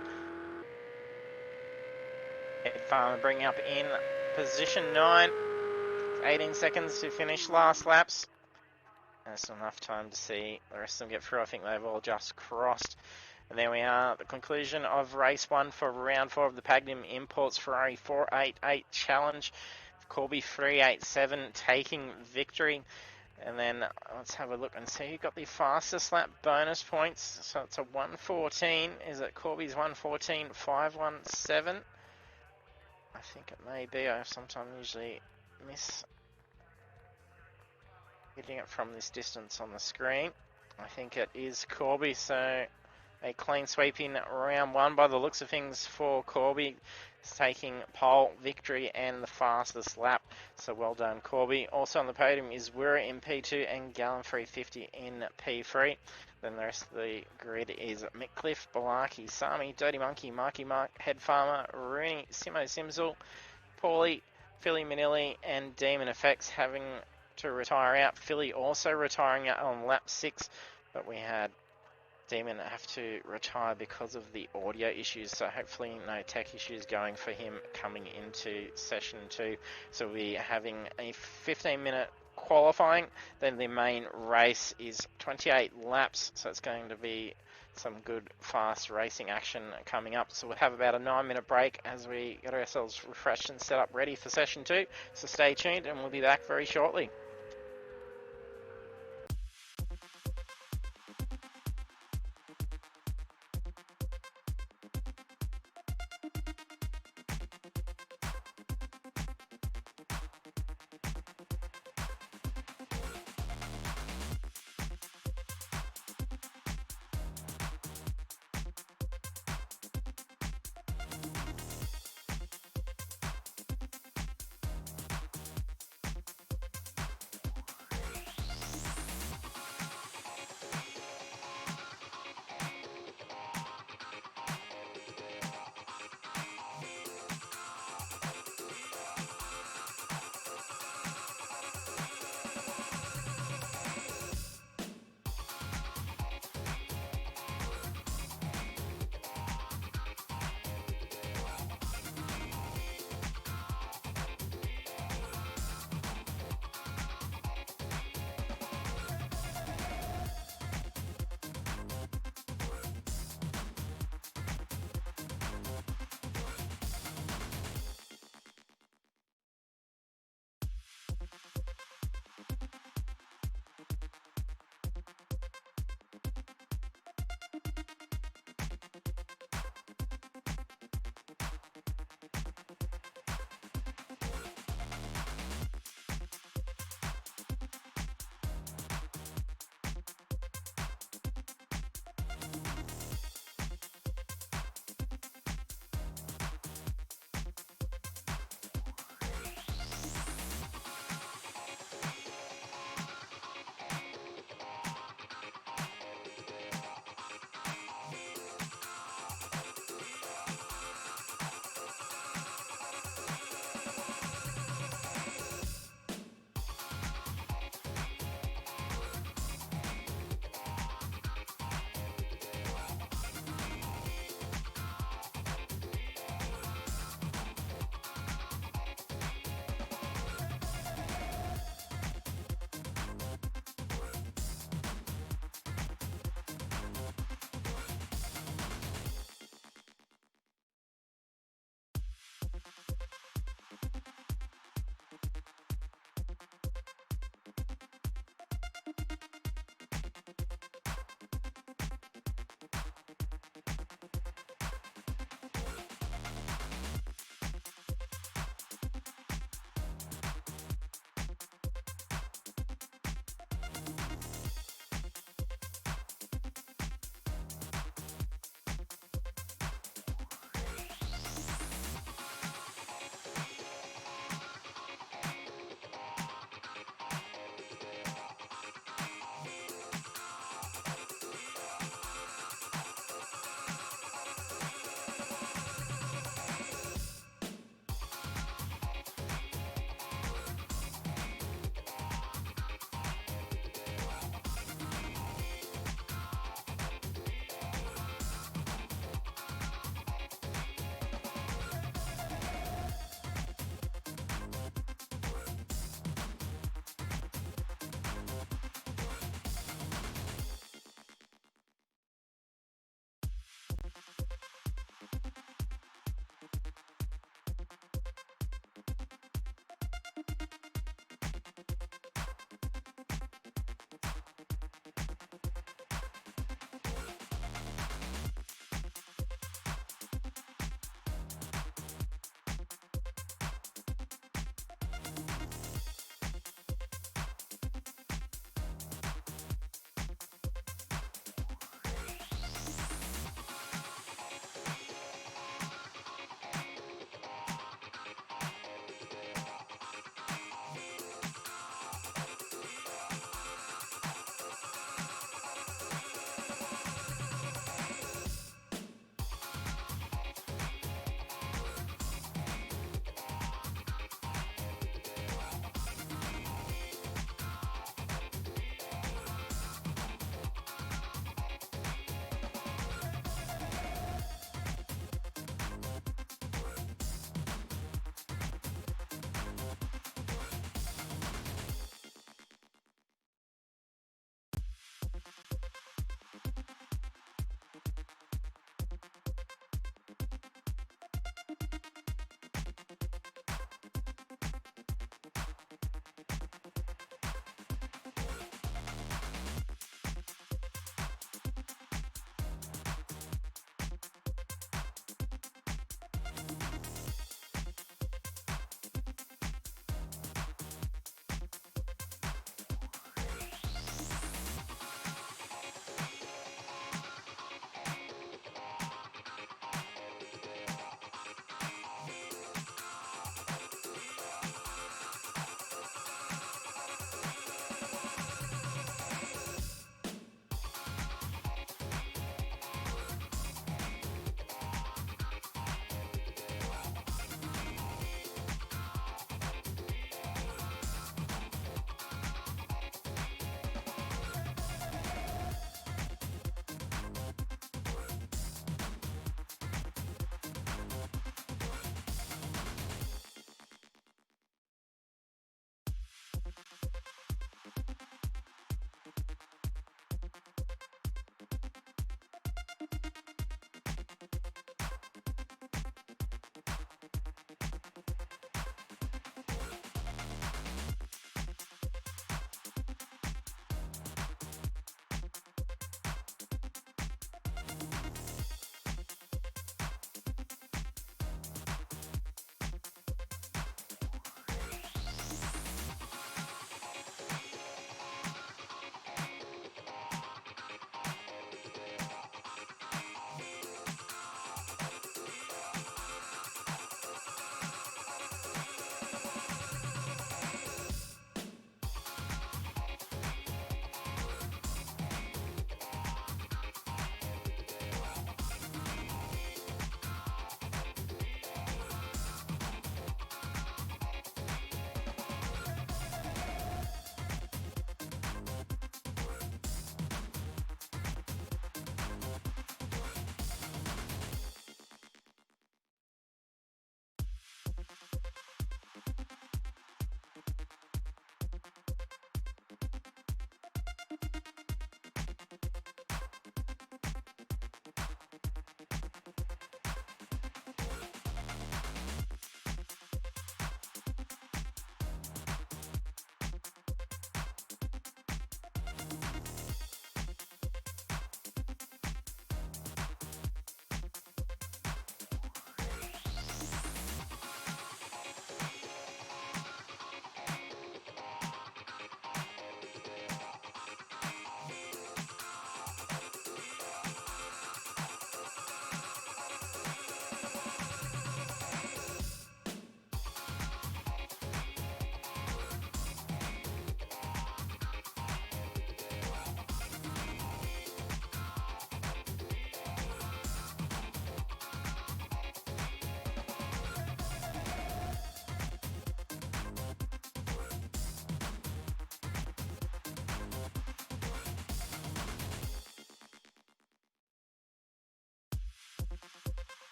Ed Farmer bringing up in position 9. 18 seconds to finish last laps. That's enough time to see the rest of them get through. I think they've all just crossed. And there we are, the conclusion of race 1 for round 4 of the Pagnian Imports Ferrari 488 Challenge. Corby 387 taking victory. And then let's have a look and see who got the fastest lap bonus points. So it's a 114. Is it Corby's 114.517? I think it may be. I sometimes usually miss getting it from this distance on the screen. I think it is Corby, so a clean sweep in round 1 by the looks of things for Corby. He's taking pole victory and the fastest lap. So well done, Corby. Also on the podium is Wira in P2 and Gallen 350 in P3. Then the rest of the grid is Mickliffe, Balaki, Sami, Dirty Monkey, Marky Mark, Head Farmer, Rooney, Simo Simsel, Paulie, Philly Manilli, and Demon Effects having to retire out. Philly also retiring out on lap 6, but we had Demon have to retire because of the audio issues, so hopefully no tech issues going for him coming into session 2. So we'll be having a 15-minute qualifying, then the main race is 28 laps, so it's going to be some good fast racing action coming up. So we'll have about a 9-minute break as we get ourselves refreshed and set up ready for session 2. So stay tuned and we'll be back very shortly.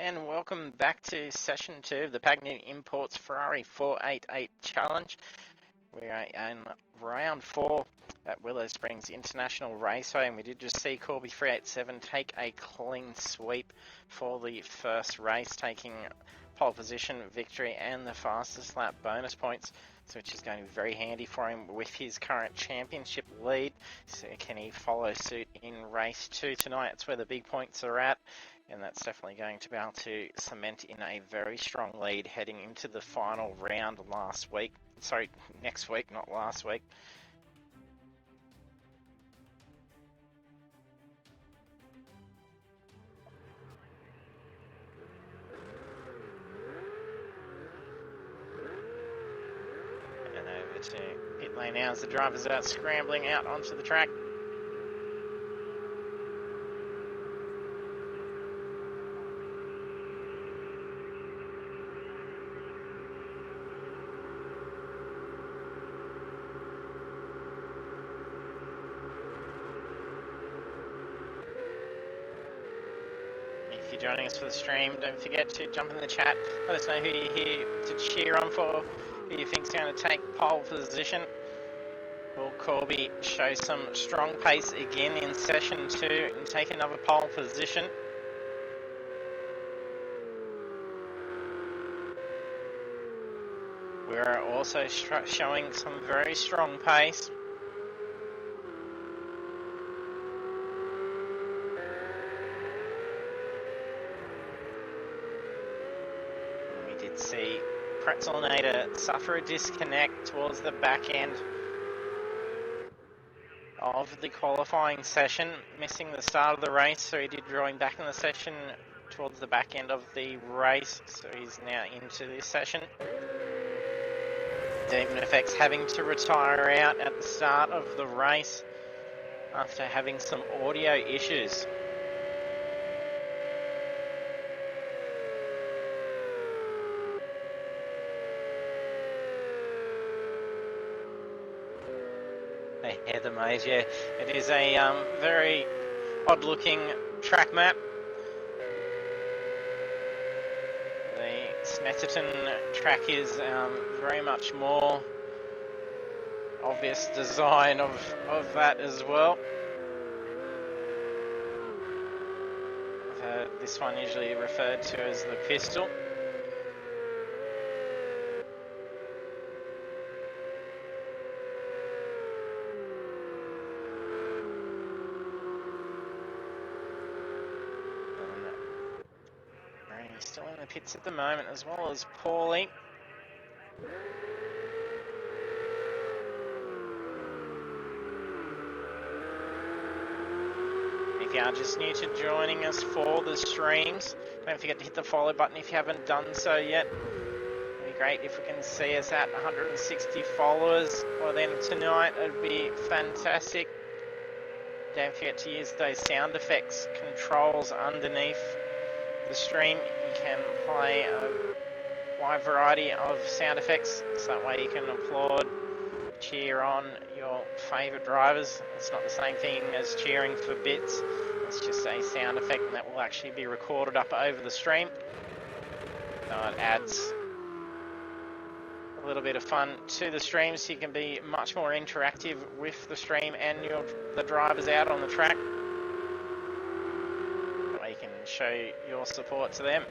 And welcome back to session 2 of the Pagnian Imports Ferrari 488 Challenge. We are in round 4 at Willow Springs International Raceway, and we did just see Corby 387 take a clean sweep for the first race, taking pole position, victory, and the fastest lap bonus points, which is going to be very handy for him with his current championship lead. So can he follow suit in race 2 tonight? That's where the big points are at. And that's definitely going to be able to cement in a very strong lead heading into the final round next week, not last week. And over to pit lane now as the drivers are scrambling out onto the track. If you're joining us for the stream, don't forget to jump in the chat. Let us know who you're here to cheer on for, who you think's going to take pole position. Will Corby show some strong pace again in session 2 and take another pole position? We're also showing some very strong pace. See Pretzelnator suffer a disconnect towards the back end of the qualifying session, missing the start of the race, so he did drawing back in the session towards the back end of the race, so he's now into this session. Demon Effects having to retire out at the start of the race after having some audio issues. The maze, yeah, it is a very odd-looking track map. The Snetterton track is very much more obvious design of that as well. I've heard this one usually referred to as the pistol. Still in the pits at the moment, as well as Paulie. If you are just new to joining us for the streams, don't forget to hit the follow button if you haven't done so yet. It'd be great if we can see us at 160 followers by then tonight. It'd be fantastic. Don't forget to use those sound effects controls underneath the stream. You can play a wide variety of sound effects, so that way you can applaud, cheer on your favourite drivers. It's not the same thing as cheering for bits, it's just a sound effect, and that will actually be recorded up over the stream. So it adds a little bit of fun to the stream, so you can be much more interactive with the stream and the drivers out on the track. Show your support to them.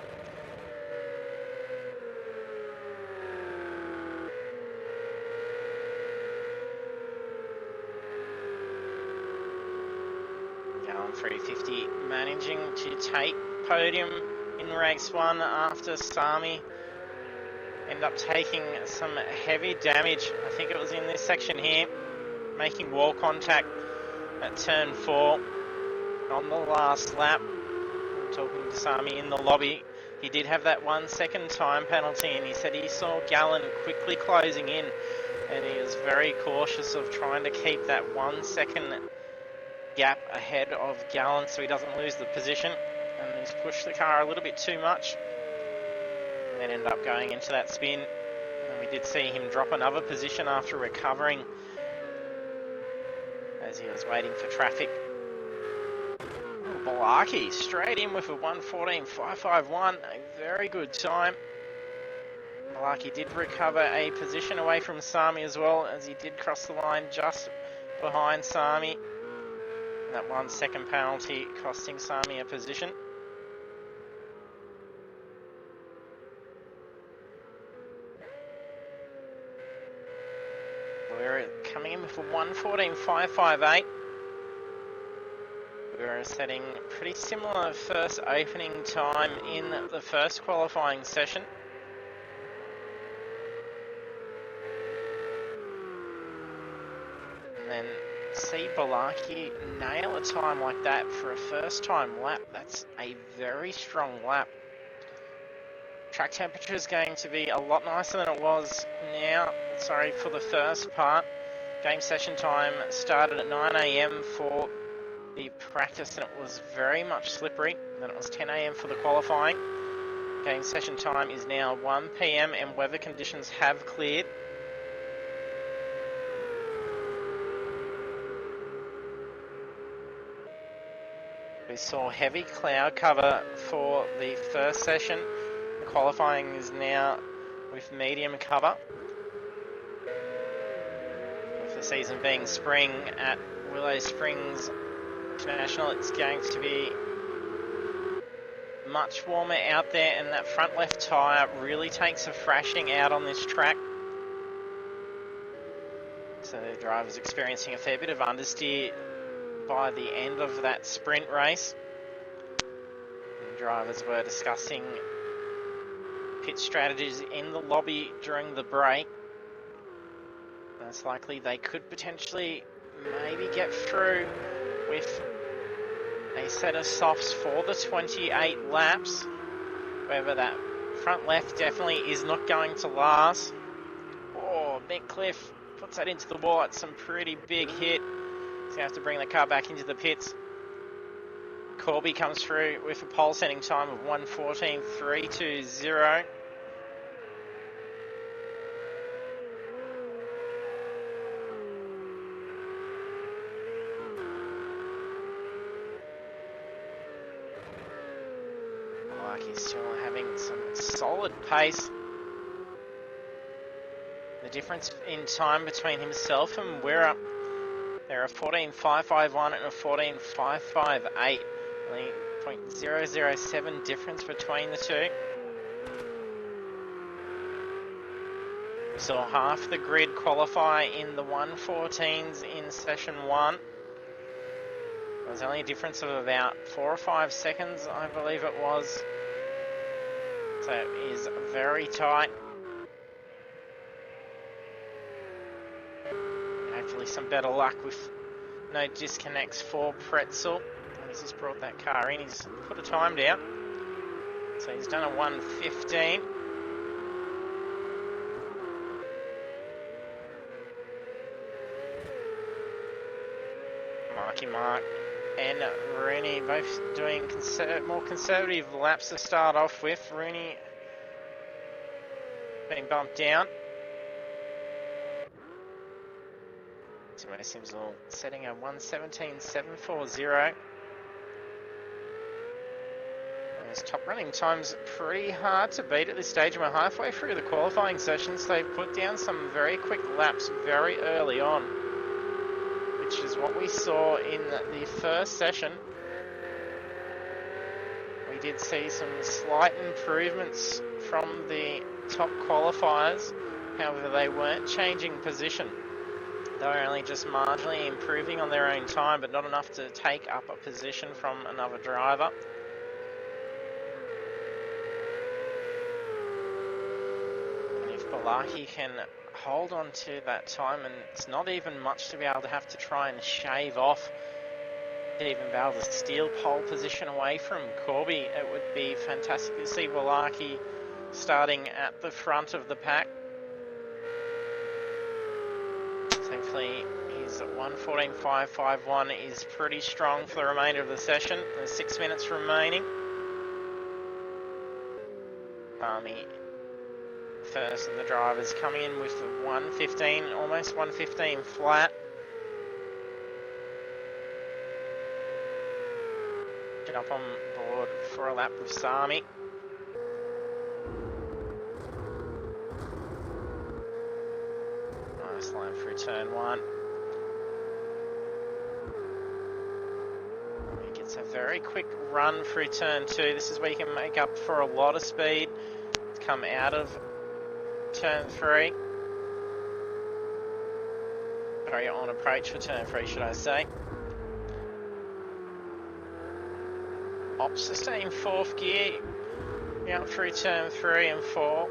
Gallon 350 managing to take podium in race 1 after Sami ended up taking some heavy damage. I think it was in this section here, making wall contact at turn 4 on the last lap. Talking to Sami in the lobby, he did have that 1 second time penalty, and he said he saw Gallen quickly closing in, and he is very cautious of trying to keep that 1 second gap ahead of Gallen so he doesn't lose the position. And he's pushed the car a little bit too much and then ended up going into that spin, and we did see him drop another position after recovering as he was waiting for traffic. Balaki straight in with a 1:14.551, a very good time. Balaki did recover a position away from Sami as well, as he did cross the line just behind Sami. That 1 second penalty costing Sami a position. We're coming in with a 1:14.558. We're setting pretty similar first opening time in the first qualifying session. And then see Balaki nail a time like that for a first time lap. That's a very strong lap. Track temperature is going to be a lot nicer than it was now. Sorry for the first part. Game session time started at 9 AM for the practice and it was very much slippery. Then it was 10 AM for the qualifying. Game session time is now 1 PM and weather conditions have cleared. We saw heavy cloud cover for the first session. The qualifying is now with medium cover. With the season being spring at Willow Springs International, it's going to be much warmer out there, and that front left tyre really takes a thrashing out on this track. So the driver's experiencing a fair bit of understeer by the end of that sprint race. And drivers were discussing pit strategies in the lobby during the break. Most likely they could potentially maybe get through with a set of softs for the 28 laps. However, that front left definitely is not going to last. Oh, Mick Cliff puts that into the wall. It's some pretty big hit. He's going to have to bring the car back into the pits. Corby comes through with a pole setting time of 1:14.320. He's still having some solid pace. The difference in time between himself and Wirra, there are 14.551 and a 14.558. Only 0.007 difference between the two. We saw half the grid qualify in the 1:14s in session 1. There was only a difference of about 4 or 5 seconds, I believe it was. So it is very tight. Hopefully some better luck with no disconnects for Pretzel. He's just brought that car in, he's put a time down. So he's done a 1:15. Marky Mark and Rooney both doing more conservative laps to start off with. Rooney being bumped down. Timo Simsel setting a 1:17.740. Those top running times pretty hard to beat at this stage, and we're halfway through the qualifying sessions. They've put down some very quick laps very early on, which is what we saw in the first session. We did see some slight improvements from the top qualifiers. However, they weren't changing position. They were only just marginally improving on their own time, but not enough to take up a position from another driver. And if Balaki can hold on to that time, and it's not even much to be able to have to try and shave off to even be able to steal pole position away from Corby, it would be fantastic to see Balaki starting at the front of the pack. Thankfully, his 1:14.551 is pretty strong for the remainder of the session. There's 6 minutes remaining. Army first of the drivers coming in with 1:15, almost 1:15 flat. up on board for a lap with Sami. Nice line through turn 1. He gets a very quick run through turn 2. This is where you can make up for a lot of speed to come out of turn 3. Sorry, on approach for turn 3, should I say. Opts to stay in 4th gear. Out through turn 3 and 4.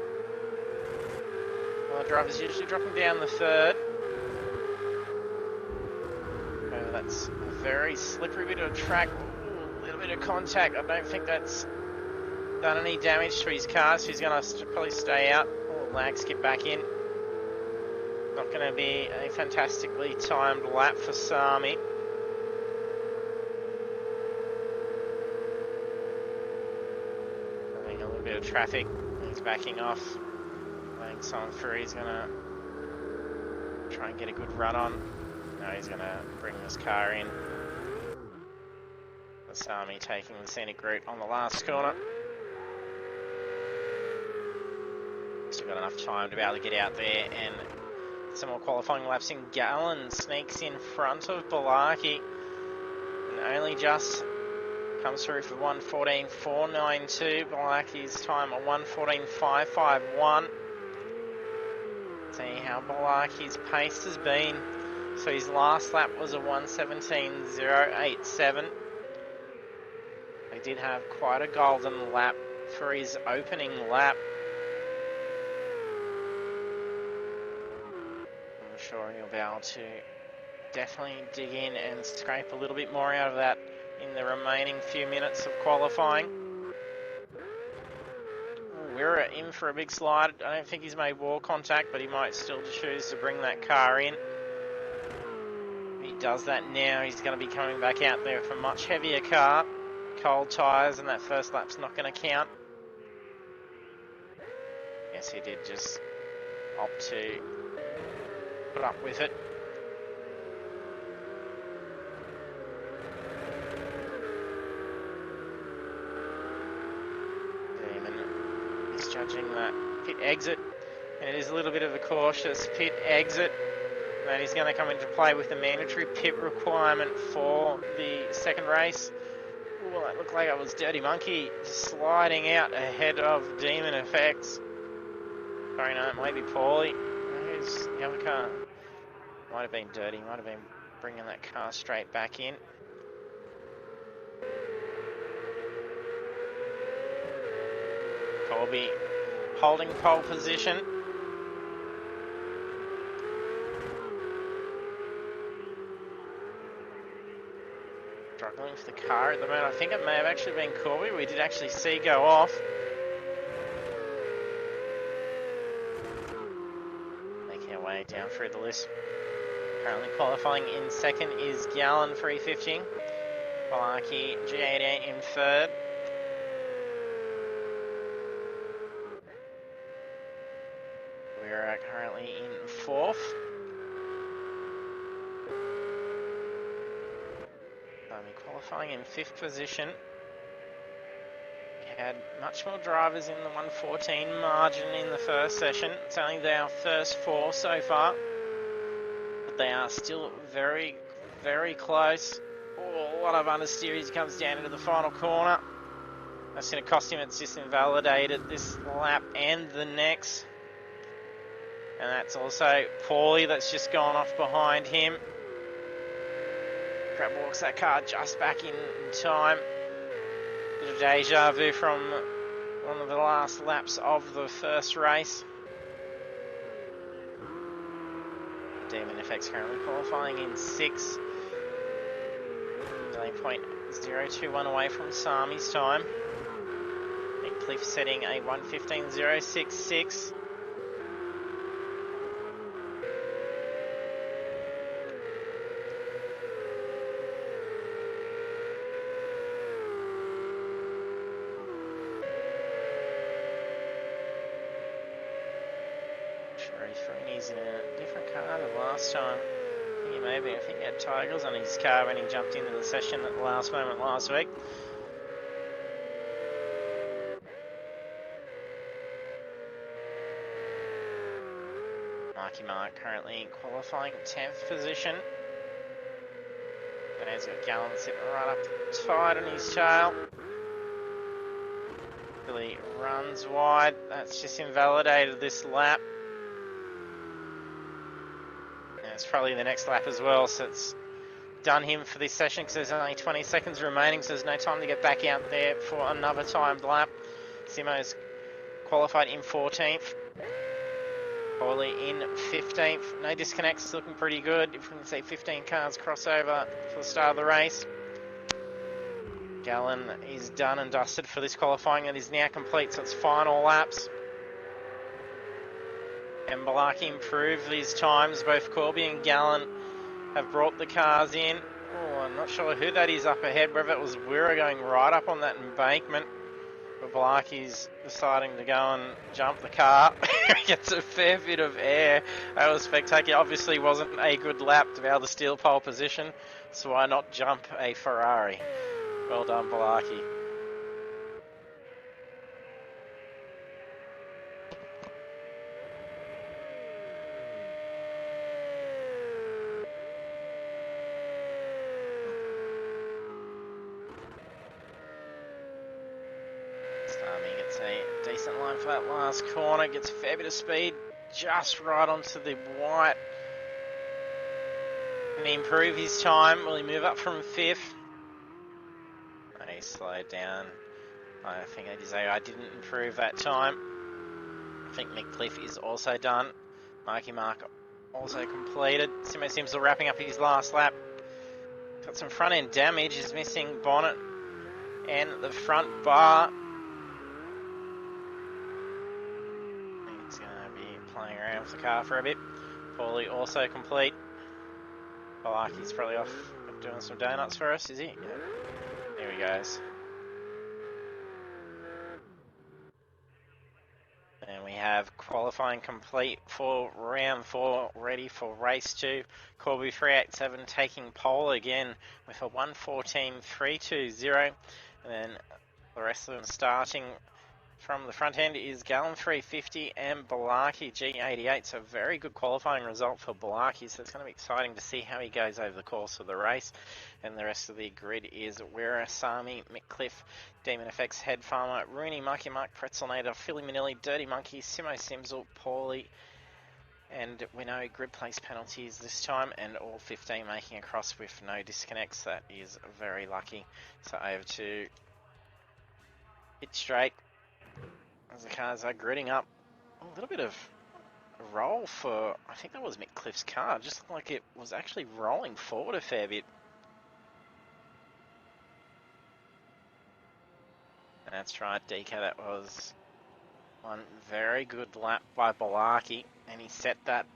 Well, the driver's usually dropping down the 3rd. Oh, that's a very slippery bit of track. Ooh, a little bit of contact. I don't think that's done any damage to his car, so he's going to probably stay out. Or lag skip back in. Not going to be a fantastically timed lap for Sami. Having a little bit of traffic. He's backing off. Letting someone through. He's going to try and get a good run on. No, he's going to bring this car in. Sami taking the scenic route on the last corner. Still got enough time to be able to get out there and some more qualifying laps in. Gallen sneaks in front of Balaki and only just comes through for 1:14.492. Balaki's time at 1:14.551. See how Balaki's pace has been. So his last lap was a 1:17.087. He did have quite a golden lap for his opening lap. I'm sure he'll be able to definitely dig in and scrape a little bit more out of that in the remaining few minutes of qualifying. We're in for a big slide. I don't think he's made wall contact, but he might still choose to bring that car in. If he does that now, he's going to be coming back out there with a much heavier car. Cold tyres, and that first lap's not going to count. Yes, he did just opt to put up with it. Demon is judging that pit exit, and it is a little bit of a cautious pit exit. And he's going to come into play with the mandatory pit requirement for the second race. Well, that looked like it was Dirty Monkey sliding out ahead of Demon Effects. Sorry, no, it might be Paulie. Who's the other car? Might have been Dirty, might have been bringing that car straight back in. Colby holding pole position. Struggling with the car at the moment. I think it may have actually been Corby. We did actually see go off. Making our way down through the list. Currently qualifying in second is Gallen 350. Balaki G88 in third. We're currently in fourth. Qualifying in fifth position. We had much more drivers in the 1:14 margin in the first session. It's only our first 4 so far, but they are still very, very close. Oh, a lot of understeer as he comes down into the final corner. That's going to cost him. It's just invalidated this lap and the next. And that's also Paulie that's just gone off behind him. Grab walks that car just back in time. Bit of deja vu from one of the last laps of the first race. Demon FX currently qualifying in 6. 0.021 away from Sami's time. Nick Cliff setting a 1:15.066. He's in a different car than last time. I think he had Tigers on his car when he jumped into the session at the last moment last week. Mark currently qualifying 10th position. But he's got Gallon sitting right up tight on his tail. Really runs wide. That's just invalidated this lap. And it's probably the next lap as well, so it's done him for this session because there's only 20 seconds remaining, so there's no time to get back out there for another timed lap. Simo's qualified in 14th. Paulie in 15th. No disconnects, looking pretty good. If we can see 15 cars crossover for the start of the race. Gallon is done and dusted for this qualifying. It is now complete, so it's final laps. And Balaki improved these times. Both Corby and Gallon have brought the cars in. Oh, I'm not sure who that is up ahead, whether it was Wira going right up on that embankment. But Balaki's deciding to go and jump the car. Gets a fair bit of air. That was spectacular. Obviously wasn't a good lap to be able to steal pole position, so why not jump a Ferrari? Well done, Balaki. Gets a decent line for that last corner, gets a fair bit of speed just right onto the white. Can he improve his time? Will he move up from 5th? No, he slowed down. I think I didn't improve that time. I think Cliff is also done. Mark also completed. Simo Simsel wrapping up his last lap. Got some front end damage. He's missing bonnet and the front bar. He's going to be playing around with the car for a bit. Paulie also complete. Balaki's probably off doing some donuts for us, is he? Yeah. There he goes. And we have qualifying complete for round 4, ready for race 2. Corby 387 taking pole again with a 1:14.320. And then the rest of them starting from the front end is Gallon 350 and Balaki G88. So very good qualifying result for Balaki. So it's going to be exciting to see how he goes over the course of the race. And the rest of the grid is Wira, Sami, McCliff, Demon FX, Head Farmer, Rooney, Mark, Pretzelnator, Philly Manilli, Dirty Monkey, Simo Simsel, Paulie, and we know grid place penalties this time, and all 15 making across with no disconnects. That is very lucky. So over to pit straight as the cars are gridding up. A little bit of a roll for, I think that was McCliff's car. Just looked like it was actually rolling forward a fair bit. That's right, DK, that was one very good lap by Balaki, and he set that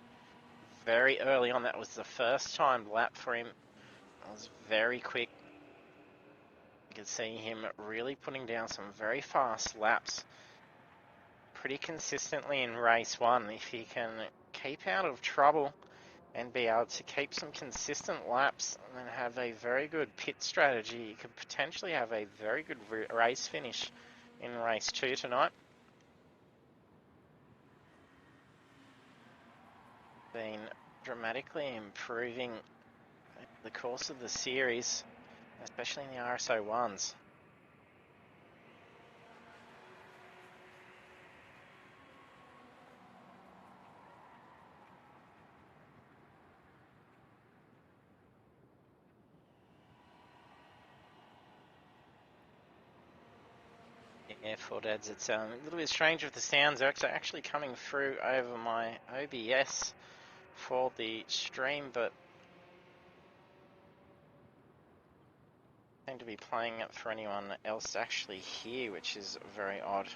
very early on. That was the first time lap for him. It was very quick. You could see him really putting down some very fast laps pretty consistently in race 1. If he can keep out of trouble and be able to keep some consistent laps and then have a very good pit strategy, you could potentially have a very good race finish in race 2 tonight. Been dramatically improving the course of the series, especially in the RSO 1s. Yeah, Four Dads, it's a little bit strange with the sounds. They're actually coming through over my OBS for the stream, but seem to be playing it for anyone else to actually hear, which is very odd.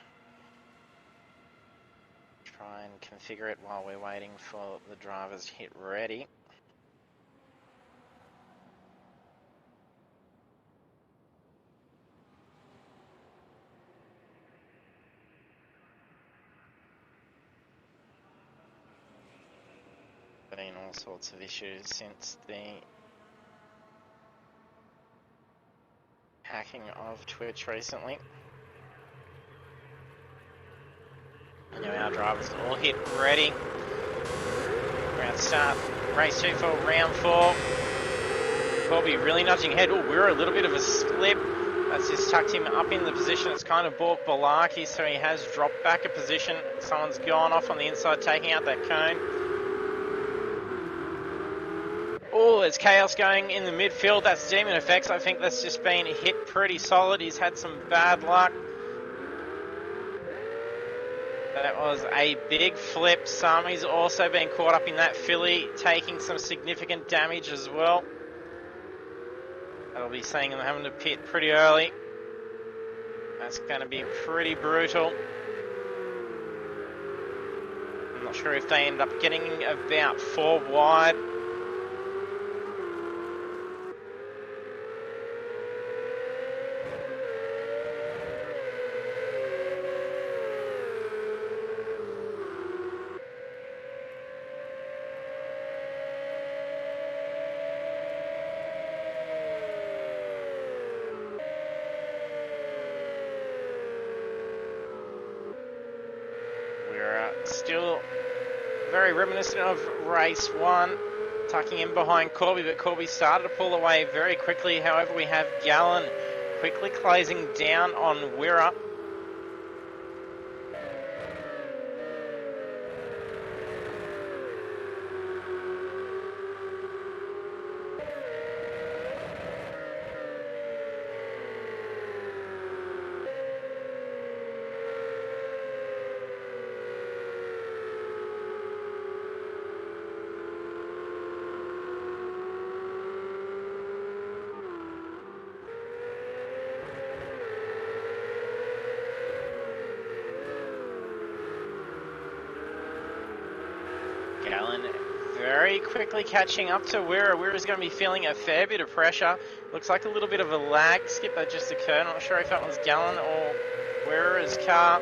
Try and configure it while we're waiting for the drivers to hit ready. Been all sorts of issues since the hacking of Twitch recently. And now our drivers all hit ready. Round start, race 2 for round 4. Corby really nudging ahead. Oh, we're a little bit of a slip. That's just tucked him up in the position. It's kind of balked Balaki, so he has dropped back a position. Someone's gone off on the inside, taking out that cone. Oh, there's chaos going in the midfield. That's Demon Effects. I think that's just been hit pretty solid. He's had some bad luck. That was a big flip. Sami's also been caught up in that filly, taking some significant damage as well. That'll be seeing them having to pit pretty early. That's going to be pretty brutal. I'm not sure if they end up getting about 4 wide. Still very reminiscent of race 1, tucking in behind Corby, but Corby started to pull away very quickly. However, we have Gallon quickly closing down on Wirra. Gallon very quickly catching up to Wirra. Wirra's going to be feeling a fair bit of pressure. Looks like a little bit of a lag skip that just occurred. I'm not sure if that was Gallon or Wirra's car.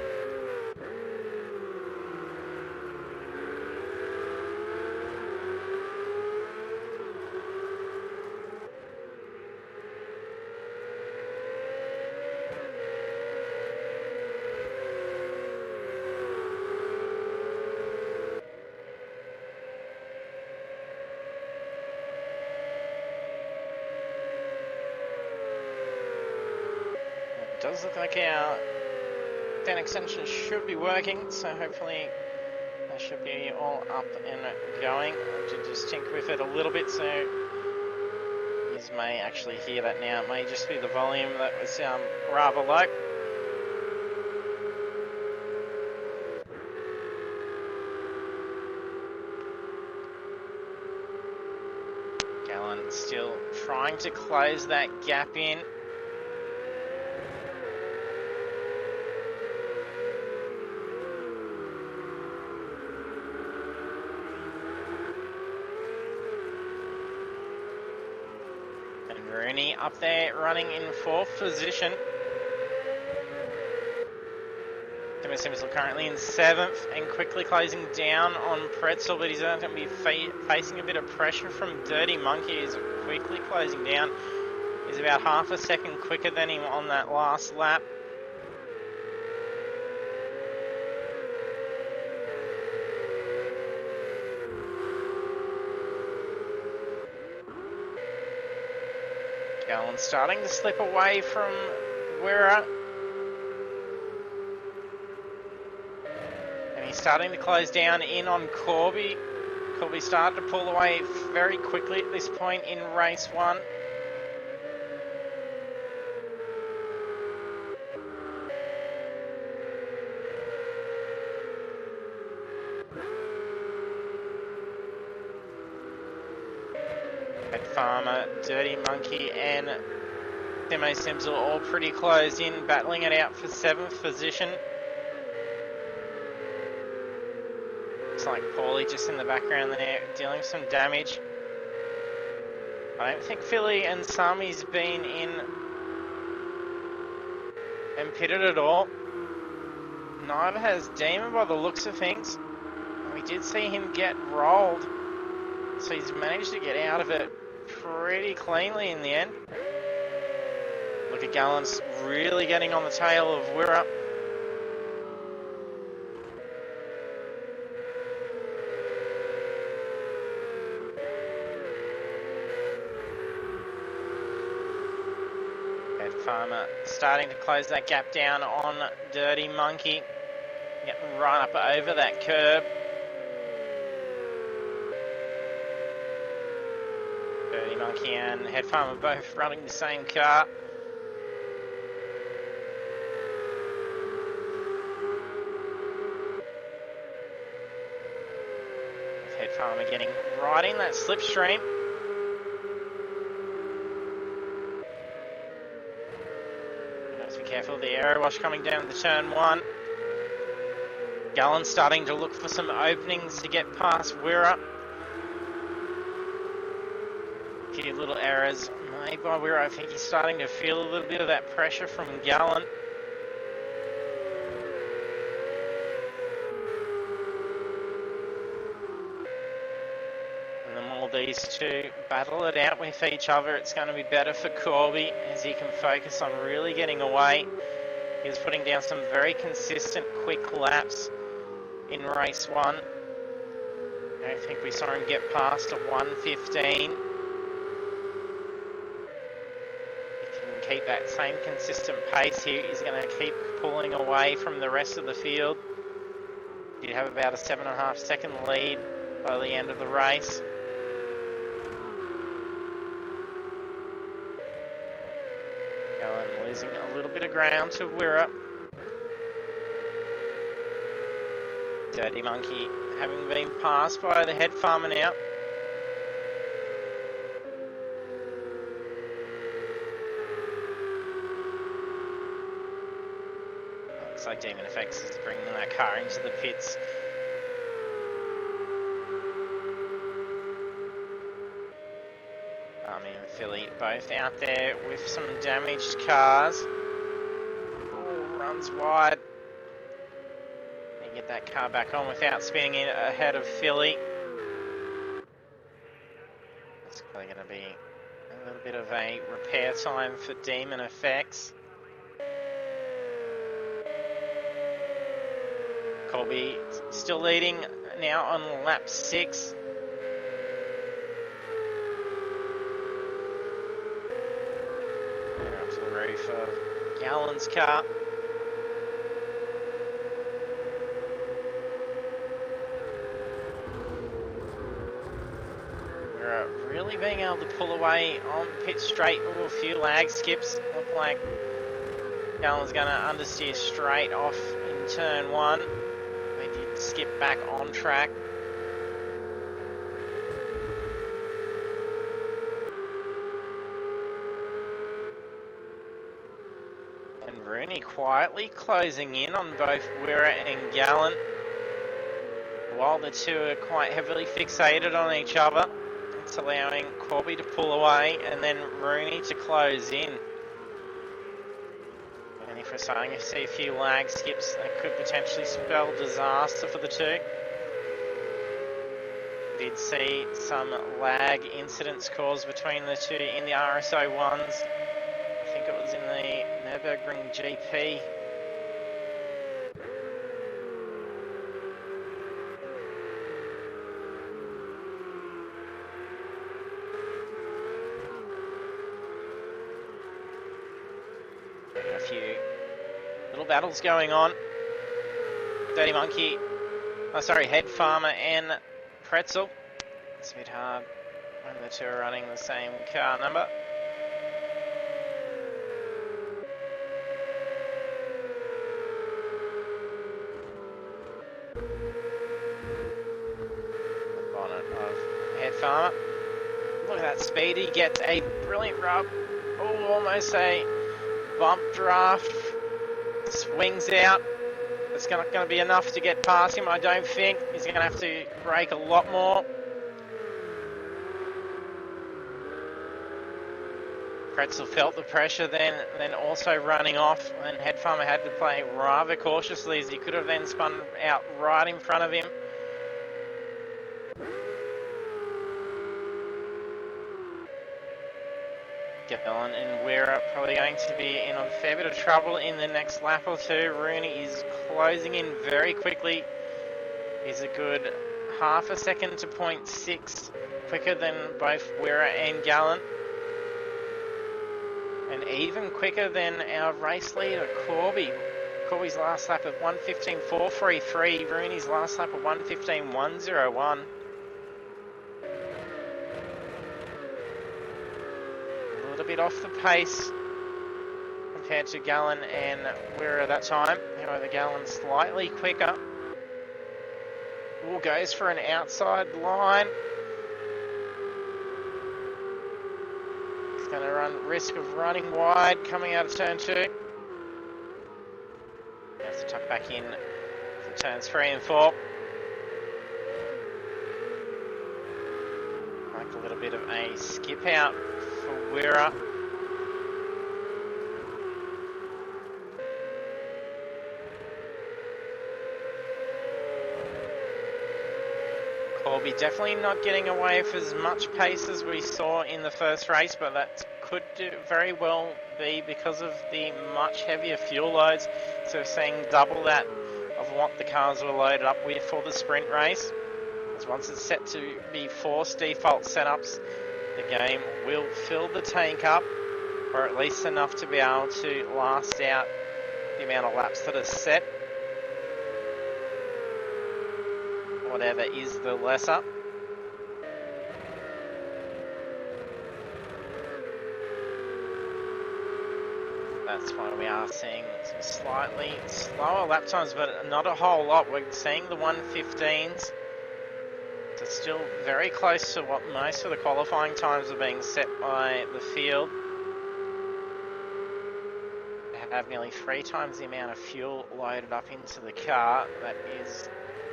Does look like our fan extension should be working, so hopefully that should be all up and going. I should just tinker with it a little bit, so you may actually hear that now. It may just be the volume that was rather low. Gallon still trying to close that gap in. Rooney up there running in 4th position. Timmy Simmons currently in 7th and quickly closing down on Pretzel, but he's going to be facing a bit of pressure from Dirty Monkey. He's quickly closing down. He's about half a second quicker than him on that last lap. Gallon starting to slip away from Wirra. And he's starting to close down in on Corby. Corby started to pull away very quickly at this point in race 1. Farmer, Dirty Monkey and Timo Sims are all pretty closed in, battling it out for 7th position. Looks like Paulie just in the background there, dealing with some damage. I don't think Philly and Sami's been in and pitted at all. Neither has Demon by the looks of things. We did see him get rolled, so he's managed to get out of it pretty cleanly in the end. Look at Gallon's really getting on the tail of Wirra. Farmer starting to close that gap down on Dirty Monkey. Getting right up over that curb. Dirty Monkey and Head Farmer both running the same car. With Head Farmer getting right in that slipstream. Be careful of the aero wash coming down the turn one. Gallen starting to look for some openings to get past Wirra. A few little errors made by Wirra. I think he's starting to feel a little bit of that pressure from Gallen. And the more these two battle it out with each other, it's going to be better for Corby as he can focus on really getting away. He was putting down some very consistent quick laps in race one. I don't think we saw him get past a 1:15. If he can keep that same consistent pace here, he's going to keep pulling away from the rest of the field. He'd have about a 7.5 second lead by the end of the race. Gallen losing a little bit of ground to Wirra. Dirty Monkey having been passed by the Head Farmer now. Looks like Demon Effects is bringing that car into the pits. Army and Philly both out there with some damaged cars. Oh, runs wide. Get that car back on without spinning in ahead of Philly. It's probably going to be a little bit of a repair time for Demon Effects. Colby still leading now on lap 6. Up to the roof of Gallen's car. Really being able to pull away on pit straight with a few lag skips. Look like Gallen's going to understeer straight off in turn 1. They did skip back on track. And Rooney quietly closing in on both Wirra and Gallen. While the two are quite heavily fixated on each other. It's allowing Corby to pull away and then Rooney to close in. And if we're starting to see a few lag skips, that could potentially spell disaster for the two. Did see some lag incidents caused between the two in the RSO1s. I think it was in the Nürburgring GP. A few little battles going on. Dirty Monkey, Head Farmer and Pretzel. It's a bit hard when the two are running the same car number. The bonnet of Head Farmer. Look at that speed, he gets a brilliant rub. Oh, almost a bump draft, swings out. It's not going to be enough to get past him, I don't think. He's going to have to brake a lot more. Pretzel felt the pressure then also running off, and Head Farmer had to play rather cautiously as he could have then spun out right in front of him. Gallen and Wirra probably going to be in a fair bit of trouble in the next lap or two. Rooney is closing in very quickly. He's a good half a second to 0.6 quicker than both Wirra and Gallen. And even quicker than our race leader, Corby. Corby's last lap of 1:15.433. Rooney's last lap of 1:15.101. A little bit off the pace compared to Gallen and Weir at that time. However, Gallen slightly quicker. Will goes for an outside line. He's going to run risk of running wide coming out of turn 2. Has to tuck back in for turns 3 and 4. Like a little bit of a skip out for Wira. Corby definitely not getting away with as much pace as we saw in the first race, but that could very well be because of the much heavier fuel loads. So we're seeing double that of what the cars were loaded up with for the sprint race. As once it's set to be forced default setups, the game will fill the tank up, or at least enough to be able to last out the amount of laps that are set. Whatever is the lesser. That's why we are seeing some slightly slower lap times, but not a whole lot. We're seeing the 1:15s. So still very close to what most of the qualifying times are being set by the field. They have nearly 3 times the amount of fuel loaded up into the car. That is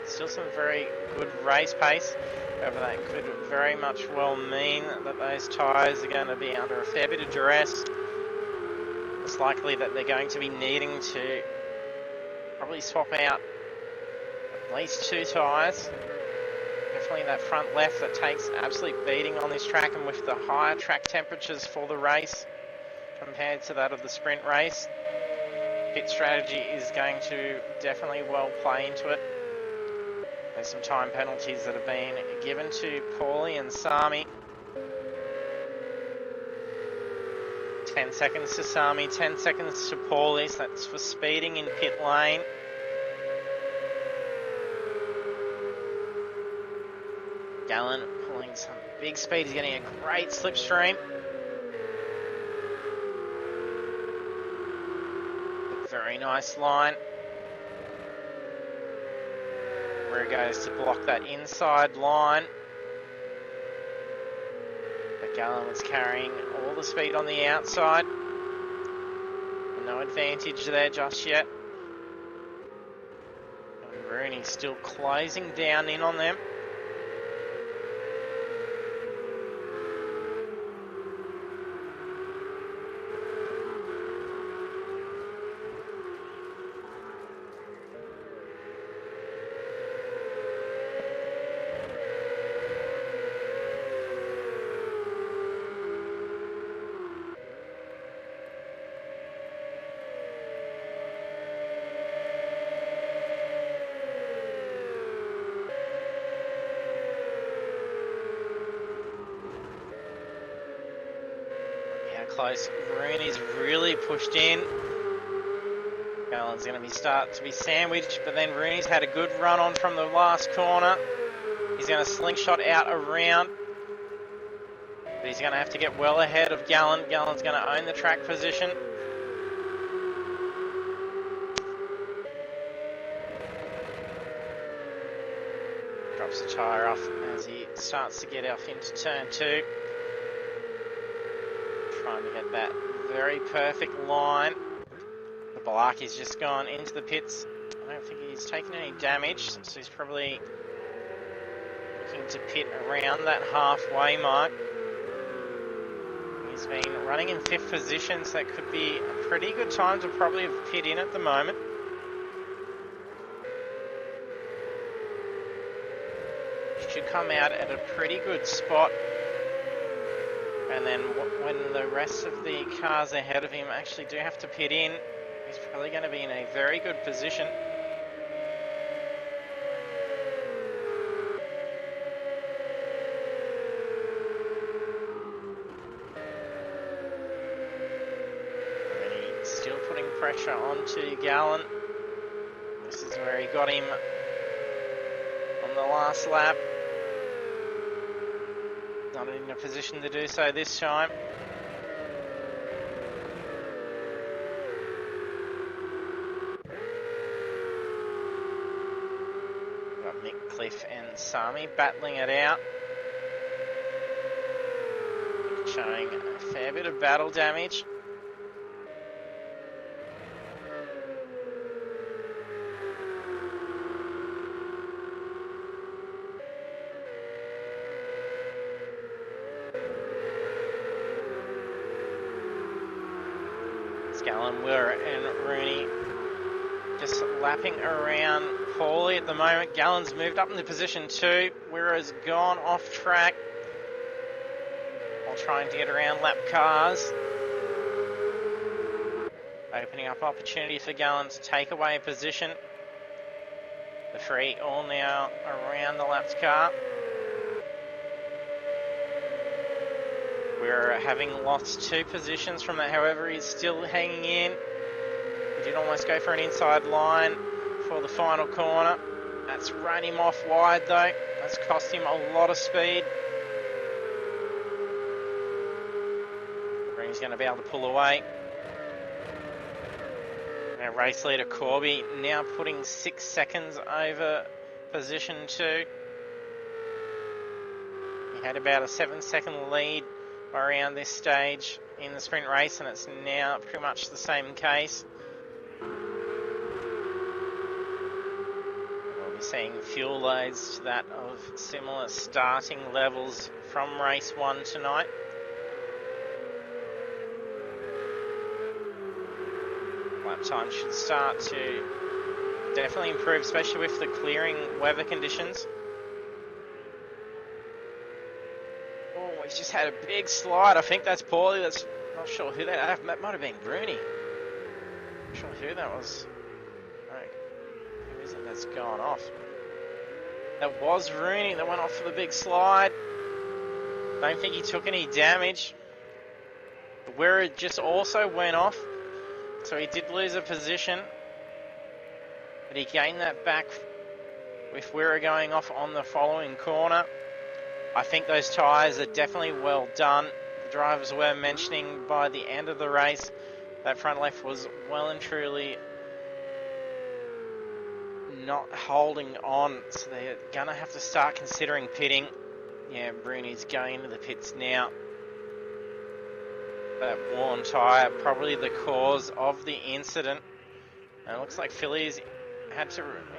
still some very good race pace. However, that could very much well mean that those tyres are going to be under a fair bit of duress. It's likely that they're going to be needing to probably swap out at least 2 tyres. Definitely that front left that takes absolute beating on this track, and with the higher track temperatures for the race compared to that of the sprint race, pit strategy is going to definitely well play into it. There's some time penalties that have been given to Paulie and Sami. 10 seconds to Sami, 10 seconds to Paulie, so that's for speeding in pit lane. Gallen pulling some big speed, he's getting a great slipstream. Very nice line. Where it goes to block that inside line. But Gallen was carrying all the speed on the outside. No advantage there just yet. And Rooney still closing down in on them. Close. Rooney's really pushed in. Gallen's going to start to be sandwiched, but then Rooney's had a good run on from the last corner. He's going to slingshot out around, but he's going to have to get well ahead of Gallen. Gallen's going to own the track position. Drops the tyre off as he starts to get off into turn 2. Trying to get that very perfect line. The Balaki's just gone into the pits. I don't think he's taken any damage, so he's probably looking to pit around that halfway mark. He's been running in 5th position, so that could be a pretty good time to probably pit in at the moment. Should come out at a pretty good spot. And then when the rest of the cars ahead of him actually do have to pit in, he's probably going to be in a very good position. pressure onto Gallen. This is where he got him on the last lap. Not in a position to do so this time. Got Mick, Cliff and Sami battling it out. Showing a fair bit of battle damage. Scallon, Willer and Rooney just lapping around poorly at the moment. Gallen's moved up into position 2. Wirra's gone off track while trying to get around lap cars. Opening up opportunity for Gallen to take away a position. The three all now around the lapped car. We're having lost 2 positions from that, however, he's still hanging in. He did almost go for an inside line for the final corner. That's run him off wide though. That's cost him a lot of speed. He's going to be able to pull away. Now race leader Corby now putting 6 seconds over position 2. He had about a 7-second lead around this stage in the sprint race, and it's now pretty much the same case. We'll be seeing fuel loads to that of similar starting levels from race 1 tonight. Lap time should start to definitely improve, especially with the clearing weather conditions. He's just had a big slide. I think that's Paulie. That's not sure who that might have been Rooney. Not sure who that was. No, who is it that's gone off? That was Rooney that went off for the big slide. Don't think he took any damage. Where it just also went off, so he did lose a position, but he gained that back with Wirra going off on the following corner. I think those tyres are definitely well done. The drivers were mentioning by the end of the race that front left was well and truly not holding on, so they're going to have to start considering pitting. Yeah, Bruni's going into the pits now. That worn tyre, probably the cause of the incident. And it looks like Philly's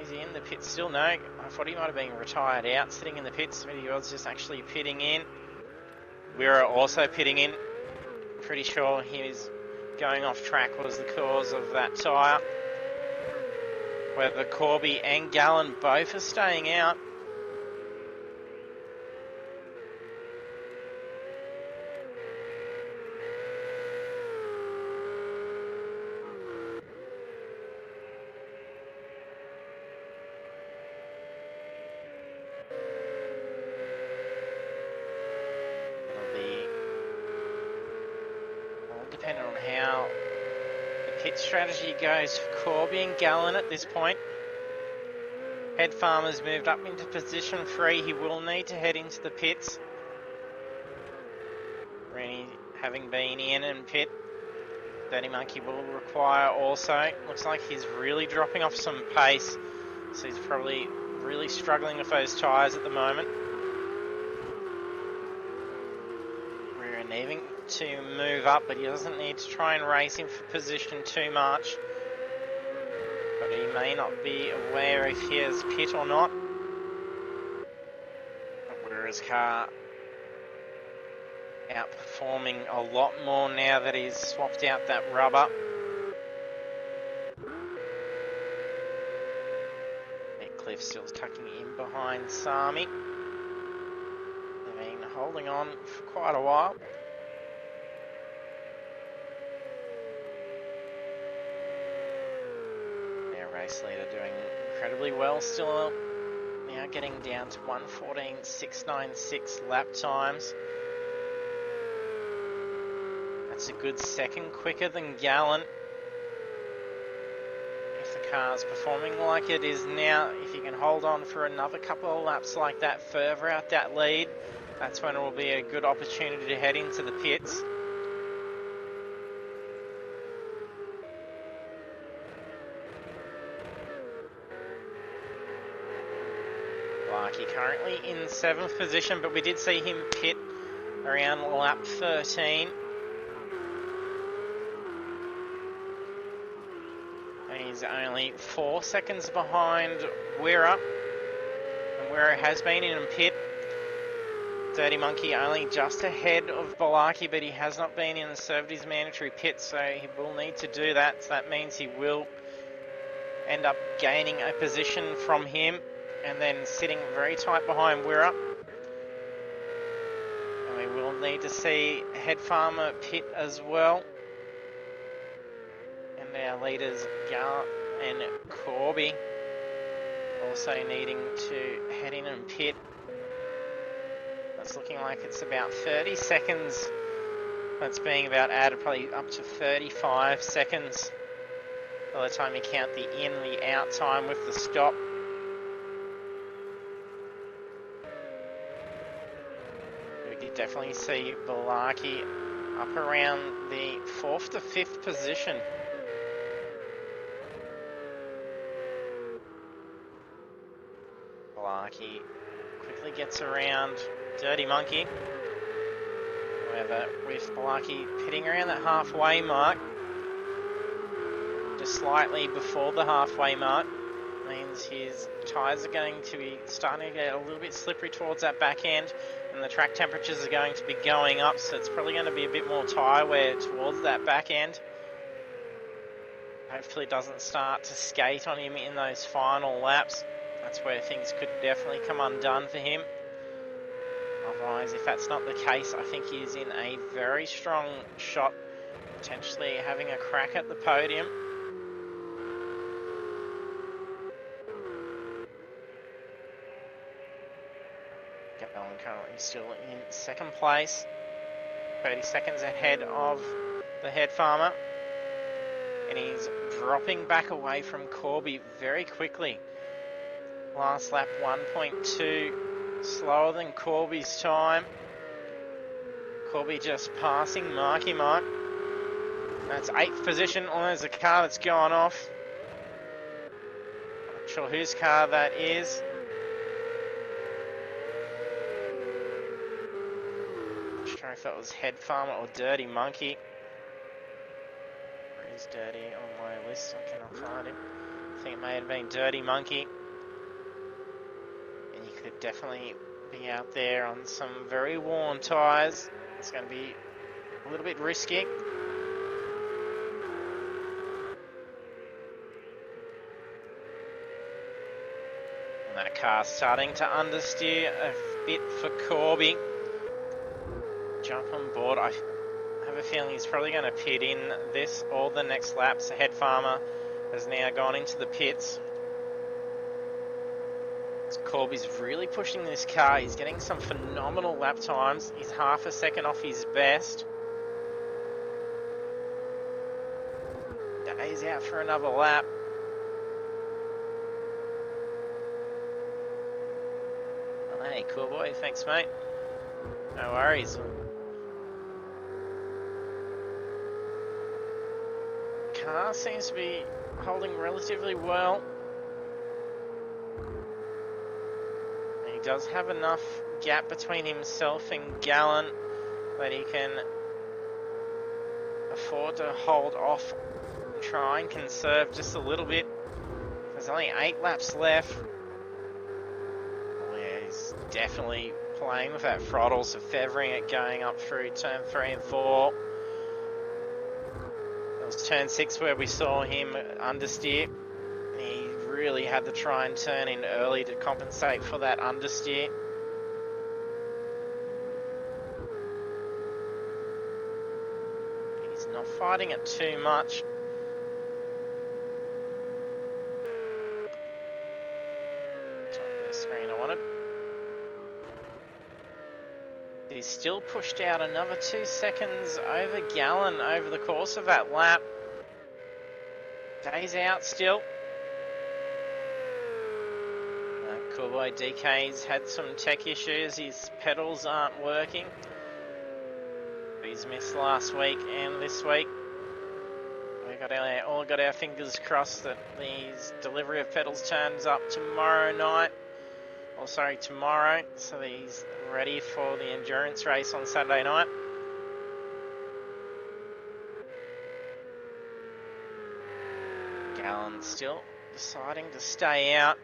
is he in the pits still? No, I thought he might have been retired out, sitting in the pits, but he was just actually pitting in. Wirra also pitting in. Pretty sure his going off track was the cause of that tyre. Whether Corby and Gallen both are staying out. Depending on how the pit strategy goes for Corby and Gallen at this point. Head Farmer's moved up into position 3. He will need to head into the pits. Rooney having been in and pit. Dirty Monkey will require also. Looks like he's really dropping off some pace, so he's probably really struggling with those tyres at the moment. We're needing to move up, but he doesn't need to try and race him for position too much. But he may not be aware if he has pit or not. Where his car outperforming a lot more now that he's swapped out that rubber. Cliff still tucking in behind Sami. They've been holding on for quite a while. Race leader doing incredibly well, still now getting down to 1:14.696 lap times. That's a good second quicker than Gallen. car's performing like it is now, if you can hold on for another couple of laps like that, further out that lead, that's when it will be a good opportunity to head into the pits. Larky currently in 7th position, but we did see him pit around lap 13. And he's only 4 seconds behind Wirra. And Wirra has been in pit. Dirty Monkey only just ahead of Balaki, but he has not been in and served his mandatory pit, so he will need to do that. So that means he will end up gaining a position from him and then sitting very tight behind Wirra. And we will need to see Head Farmer pit as well. And our leaders, Gar and Corby, also needing to head in and pit. It's looking like it's about 30 seconds. That's being about added, probably up to 35 seconds by the time you count the in, the out time with the stop. We did definitely see Balaki up around the 4th to 5th position. Balaki quickly gets around Dirty Monkey. However, with Balaki pitting around that halfway mark, just slightly before the halfway mark, means his tyres are going to be starting to get a little bit slippery towards that back end, and the track temperatures are going to be going up, so it's probably going to be a bit more tyre wear towards that back end. Hopefully it doesn't start to skate on him in those final laps. That's where things could definitely come undone for him. Otherwise, if that's not the case, I think he is in a very strong shot, potentially having a crack at the podium. Gallon currently still in 2nd place, 30 seconds ahead of the Head Farmer. And he's dropping back away from Corby very quickly. Last lap 1.2 slower than Corby's time. Corby just passing Marky Mark. That's 8th position. Oh, there's a car that's gone off. Not sure whose car that is. Not sure if that was Head Farmer or Dirty Monkey. Where is Dirty on my list? I cannot find him. I think it may have been Dirty Monkey. Could definitely be out there on some very worn tyres. It's going to be a little bit risky. And that car starting to understeer a bit for Corby. Jump on board. I have a feeling he's probably going to pit in this or the next lap. So Head Farmer has now gone into the pits. Corby's really pushing this car. He's getting some phenomenal lap times. He's half a second off his best. He's out for another lap. Oh, hey, cool boy. Thanks, mate. No worries. Car seems to be holding relatively well. Does have enough gap between himself and Gallen that he can afford to hold off and try and conserve just a little bit. There's only 8 laps left. Oh yeah, he's definitely playing with that throttle, so feathering it going up through turn 3 and 4. It was turn 6 where we saw him understeer. He really had to try and turn in early to compensate for that understeer. He's not fighting it too much. Top of the screen I wanted. He's still pushed out another 2 seconds over Gallen over the course of that lap. Days out still. Cool boy DK's had some tech issues. His pedals aren't working. He's missed last week and this week. We all got our fingers crossed that the delivery of pedals turns up tomorrow night. Or sorry, tomorrow. So that he's ready for the endurance race on Saturday night. Gallon still deciding to stay out.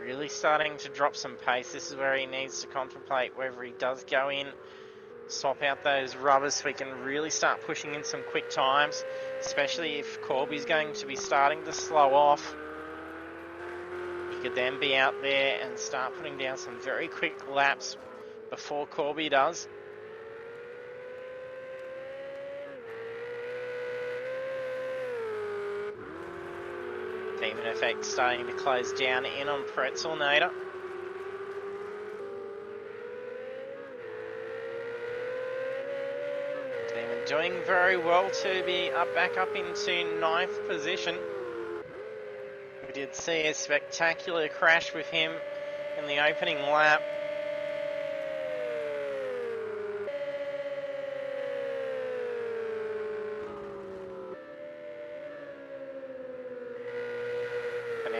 Really starting to drop some pace. This is where he needs to contemplate whether he does go in, swap out those rubbers so he can really start pushing in some quick times, especially if Corby's going to be starting to slow off. He could then be out there and start putting down some very quick laps before Corby does. Demon Effect starting to close down in on Pretzelnator. Demon doing very well to be back up into 9th position. We did see a spectacular crash with him in the opening lap.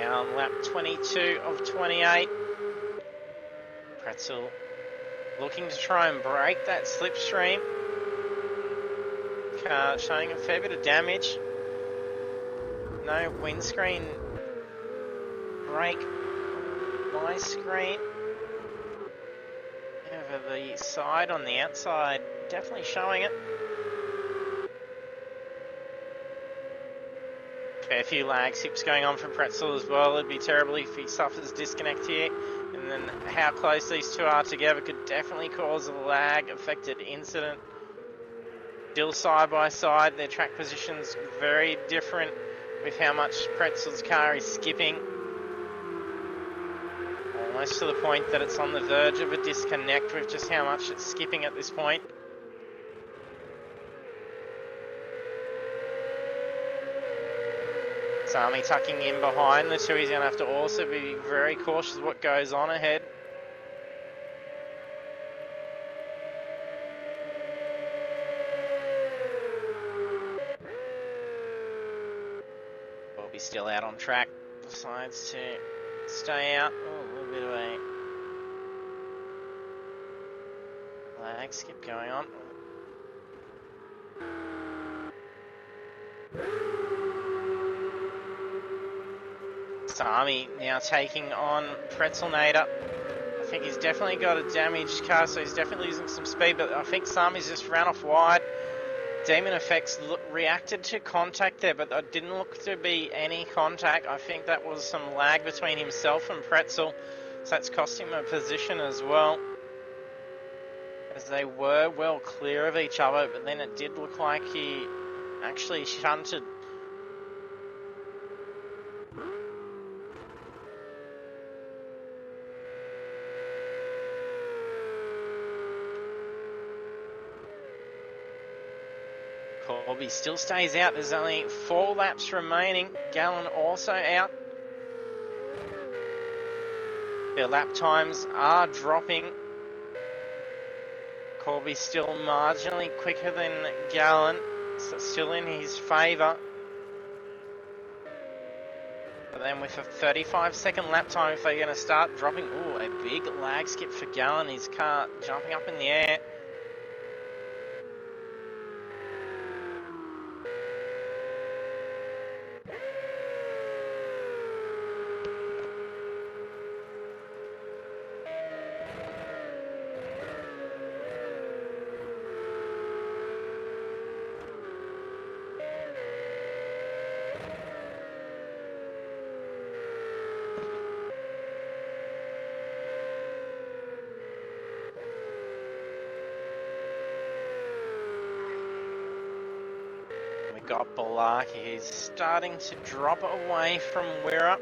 On lap 22 of 28. Pretzel looking to try and break that slipstream. Car showing a fair bit of damage. No windscreen break. My screen. Over the side on the outside, definitely showing it. Fair few lag skips going on from Pretzel as well. It'd be terrible if he suffers disconnect here. And then how close these two are together could definitely cause a lag affected incident. Still side by side, their track positions very different with how much Pretzel's car is skipping. Almost to the point that it's on the verge of a disconnect with just how much it's skipping at this point. Sami tucking in behind the two. He's going to have to also be very cautious of what goes on ahead. Bobby's still out on track. Decides to stay out. Oh, a little bit of a lag skip going on. Sami now taking on Pretzelnator. I think he's definitely got a damaged car, so he's definitely losing some speed, but I think Sami's just ran off wide. Demon Effects reacted to contact there, but there didn't look to be any contact. I think that was some lag between himself and Pretzel, so that's cost him a position as well, as they were well clear of each other, but then it did look like he actually shunted. Corby still stays out. There's only 4 laps remaining. Gallon also out. Their lap times are dropping. Corby's still marginally quicker than Gallon, so still in his favour. But then with a 35-second lap time, if they're going to start dropping, ooh, a big lag skip for Gallon. His car jumping up in the air. Got Balaki. He's starting to drop away from Wirra.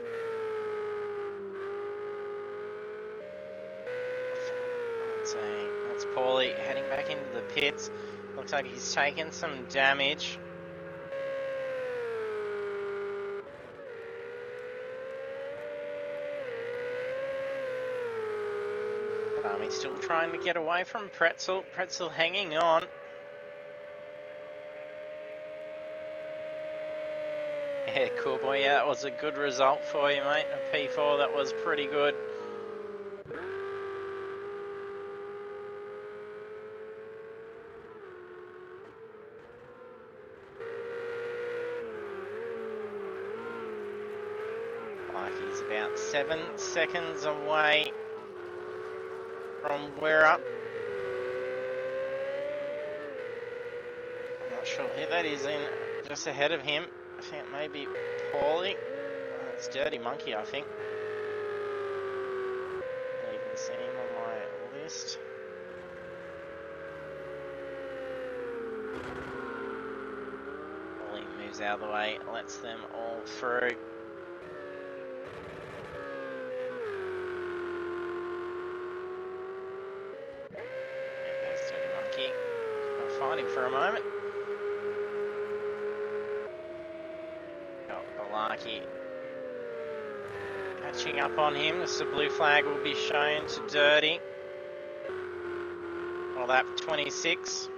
That's Paulie heading back into the pits. Looks like he's taken some damage. He's still trying to get away from Pretzel. Pretzel hanging on. Yeah, cool boy. Yeah, that was a good result for you, mate. A P4, that was pretty good. Like he's about 7 seconds away from Wirra. I'm not sure who that is in just ahead of him. I think it may be Paulie. It's Dirty Monkey, I think. I even see him on my list. Paulie moves out of the way, lets them all through. I'll find him for a moment. Got Balaki catching up on him. The blue flag will be shown to Dirty. Well, that 26.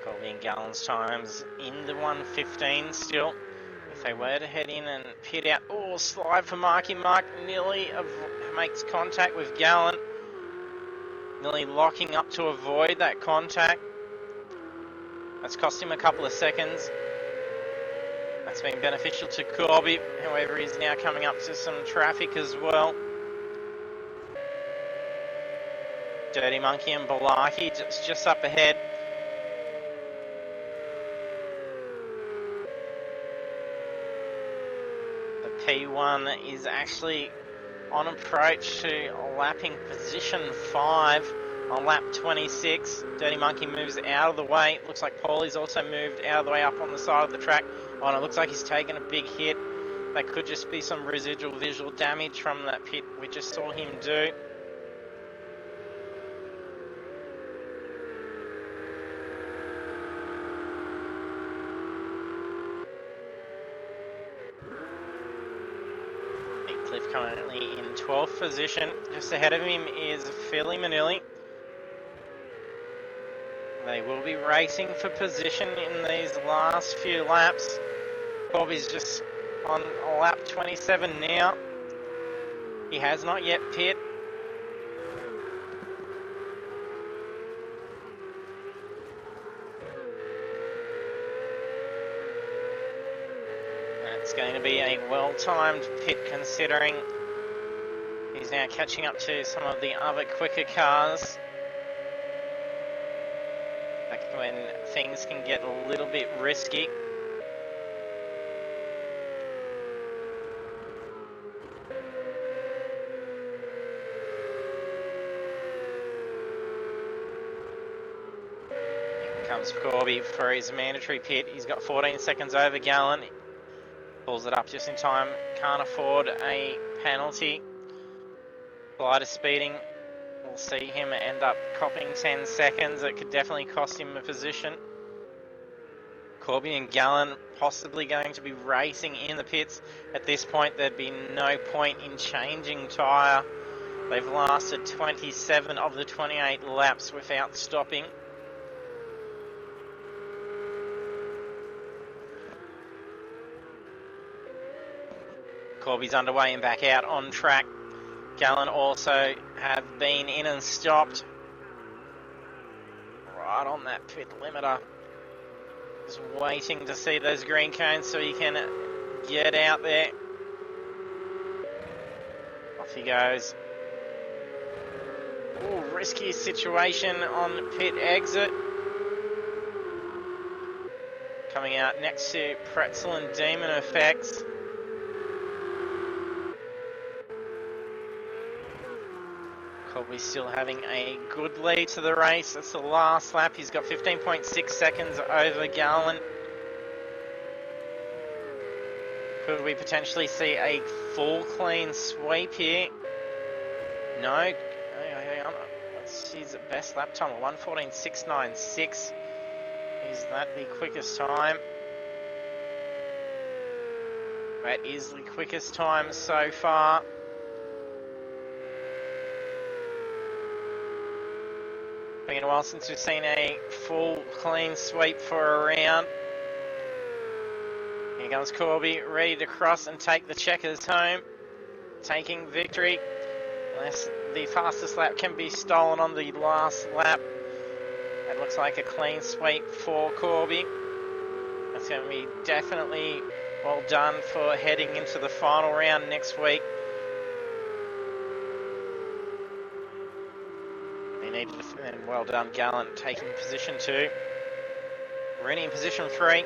Colby and Gallon's times in the 1:15 still. If they were to head in and pit out, oh, slide for Marky. Mark nearly makes contact with Gallon. Nearly locking up to avoid that contact. That's cost him a couple of seconds. That's been beneficial to Corby. However, he's now coming up to some traffic as well. Dirty Monkey and Balaki just up ahead. P1 is actually on approach to lapping position 5 on lap 26. Dirty Monkey moves out of the way. Looks like Paulie's also moved out of the way up on the side of the track. Oh, and it looks like he's taken a big hit. That could just be some residual visual damage from that pit we just saw him do. Currently in 12th position. Just ahead of him is Philly Manili. They will be racing for position in these last few laps. Bobby's just on lap 27 now. He has not yet pit. It's going to be a well-timed pit considering he's now catching up to some of the other quicker cars. Like when things can get a little bit risky. Here comes Corby for his mandatory pit. He's got 14 seconds over Gallon. Pulls it up just in time. Can't afford a penalty. Glider speeding. We'll see him end up copping 10 seconds. It could definitely cost him a position. Corby and Gallon possibly going to be racing in the pits. At this point, there'd be no point in changing tyre. They've lasted 27 of the 28 laps without stopping. Corby's underway and back out on track. Gallon also have been in and stopped. Right on that pit limiter. Just waiting to see those green cones so he can get out there. Off he goes. Ooh, risky situation on pit exit. Coming out next to Pretzel and Demon Effects. Colby still having a good lead to the race. That's the last lap. He's got 15.6 seconds over Gallon. Could we potentially see a full clean sweep here? No. Hang on. That's his best lap time, 1:14.696. Is that the quickest time? That is the quickest time so far. Been a while since we've seen a full clean sweep for a round. Here comes Corby, ready to cross and take the checkers home. Taking victory. Unless the fastest lap can be stolen on the last lap. That looks like a clean sweep for Corby. That's going to be definitely well done for heading into the final round next week. He needed and well done, Gallant taking position 2. Rooney in position 3.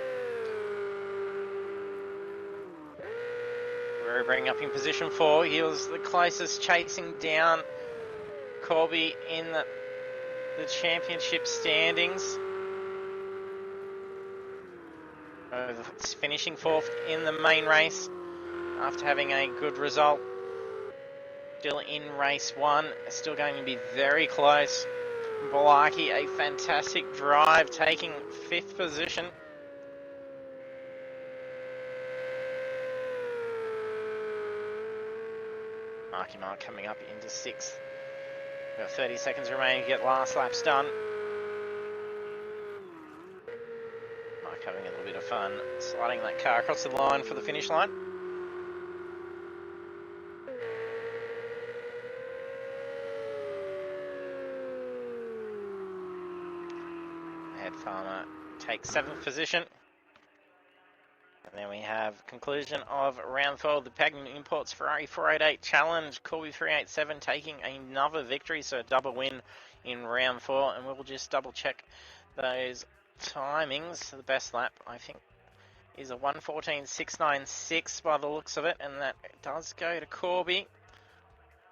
We're bringing up in position 4. He was the closest, chasing down Corby in the championship standings. Finishing 4th in the main race after having a good result. Still in race 1, still going to be very close. Balaki, a fantastic drive, taking 5th position. Mark coming up into 6th. We've got 30 seconds remaining to get last laps done. Mark having a little bit of fun sliding that car across the line for the finish line. Head Farmer takes 7th position. And then we have conclusion of round 4 of the Pagnian Imports Ferrari 488 Challenge. Corby 387 taking another victory, so a double win in round 4. And we'll just double check those timings. The best lap, I think, is a 1:14.696 by the looks of it. And that does go to Corby.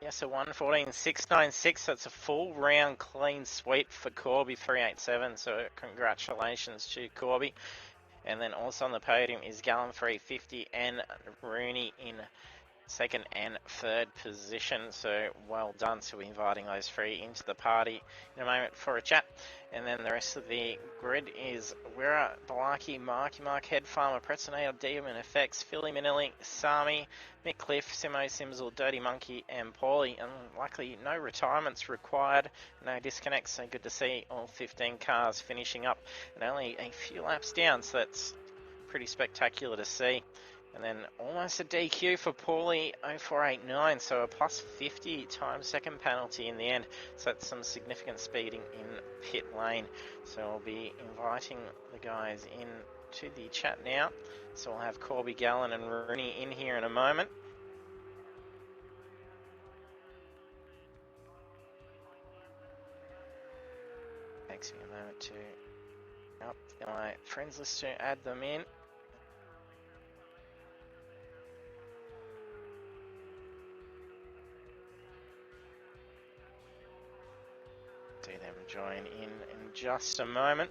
Yes, a 1:14.696. That's a full round clean sweep for Corby 387. So congratulations to Corby. And then also on the podium is Gallen 350 and Rooney in 2nd and 3rd position. So well done. So we're inviting those 3 into the party in a moment for a chat. And then the rest of the grid is Wira, Balaki, Mark, Head Farmer, Pretzonator, Demon Effects, Philly Manilli, Sami, Mick Cliff, Simo Simsel, Dirty Monkey, and Paulie. And luckily, no retirements required, no disconnects. So good to see all 15 cars finishing up and only a few laps down. So that's pretty spectacular to see. And then almost a DQ for Paulie 0489, so a plus 50 time-second penalty in the end. So that's some significant speeding in pit lane. So I'll be inviting the guys in to the chat now. So we'll have Corby, Gallen and Rooney in here in a moment. Takes me a moment to up my friends list to add them in. See them join in just a moment.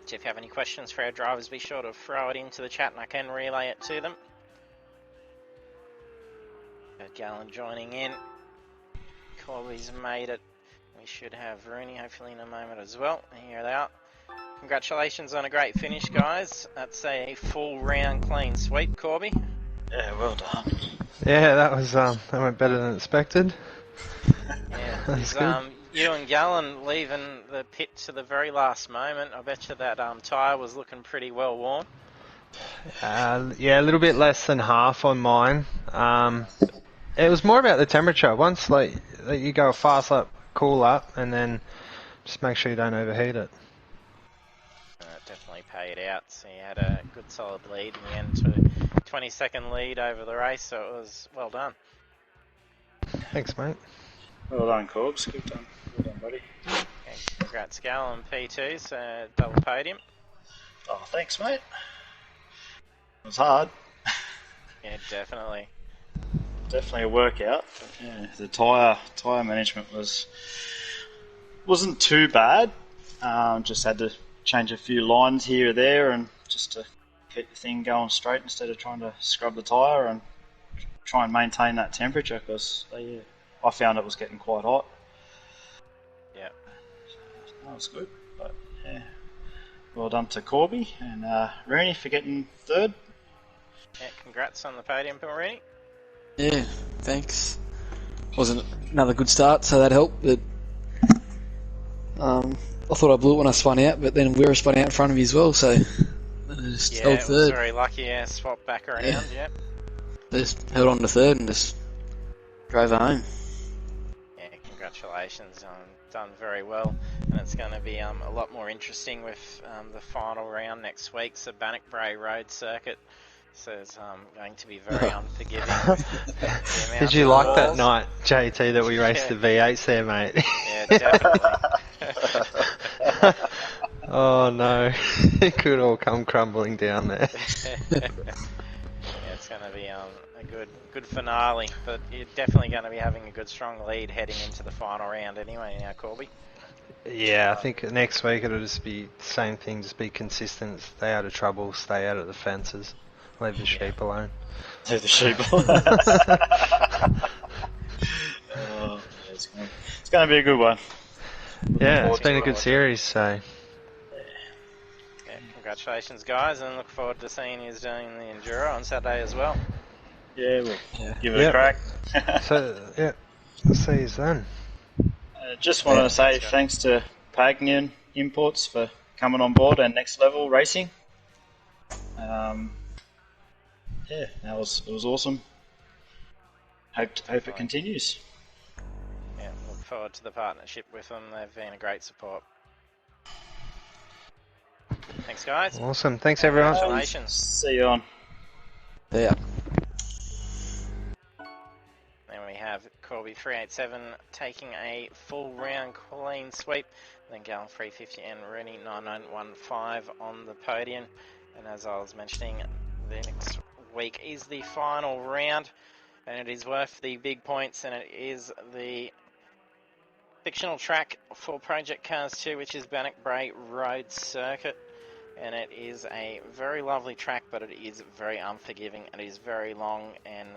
So if you have any questions for our drivers, be sure to throw it into the chat and I can relay it to them. Got Gallen joining in. Corby's made it. We should have Rooney hopefully in a moment as well. Here they are. Congratulations on a great finish, guys. That's a full round clean sweep, Corby. Yeah, well done. Yeah, that went better than expected. Yeah, That's good. You and Gallen leaving the pit to the very last moment. I bet you that tyre was looking pretty well warm. Yeah, a little bit less than half on mine. It was more about the temperature. Once you go a fast lap, cool lap, and then just make sure you don't overheat it. Definitely paid out. So you had a good solid lead in the end, to 20-second lead over the race. So it was well done. Thanks, mate. Well done, Corbs. Good done. Well done, buddy. And congrats, Gallen P2, so double podium. Oh, thanks, mate. It was hard. Yeah, definitely. Definitely a workout. But yeah, the tyre management wasn't too bad. Just had to change a few lines here or there, and just to keep the thing going straight instead of trying to scrub the tyre. And try and maintain that temperature because I found it was getting quite hot. Yeah. That was good. But yeah, well done to Corby and Rooney for getting third. Yeah, congrats on the podium, Rooney. Yeah, thanks. Wasn't another good start, so that helped. But I thought I blew it when I spun out, but then Wera spun out in front of me as well, so I just Yeah, held it was third. very lucky. Yeah, swap back around. Yeah. Just held on to third and just drove home. Yeah, congratulations. Done very well, and it's going to be a lot more interesting with the final round next week. So Bannockbrae Road Circuit. So it's going to be very unforgiving. With the Did you amount of like that balls. night, JT, that we raced the V8s there, mate? Yeah, definitely. Oh no, it could all come crumbling down there. Yeah, it's going to be a good finale, but you're definitely going to be having a good strong lead heading into the final round anyway now, Corby. Yeah, I think next week it'll just be the same thing, just be consistent, stay out of trouble, stay out of the fences, leave the sheep alone. Leave the sheep. It's going to be a good one. Yeah, it's been a good series, so. Yeah, congratulations, guys, and look forward to seeing you doing the Enduro on Saturday as well. Yeah, we'll give it a crack. So, yeah, I'll see you then. Just want to say thanks to Pagnian Imports for coming on board and Next Level Racing. Yeah, it was awesome. Hope it continues. Yeah, look forward to the partnership with them. They've been a great support. Thanks, guys. Awesome. Thanks, everyone. Congratulations. See you on. Yeah. Then we have Corby 387 taking a full round clean sweep. Then Gal 350 and Rooney 9915 on the podium. And as I was mentioning, the next week is the final round. And it is worth the big points. And it is the fictional track for Project Cars 2, which is Bannockbrae Road Circuit. And it is a very lovely track, but it is very unforgiving. It is very long and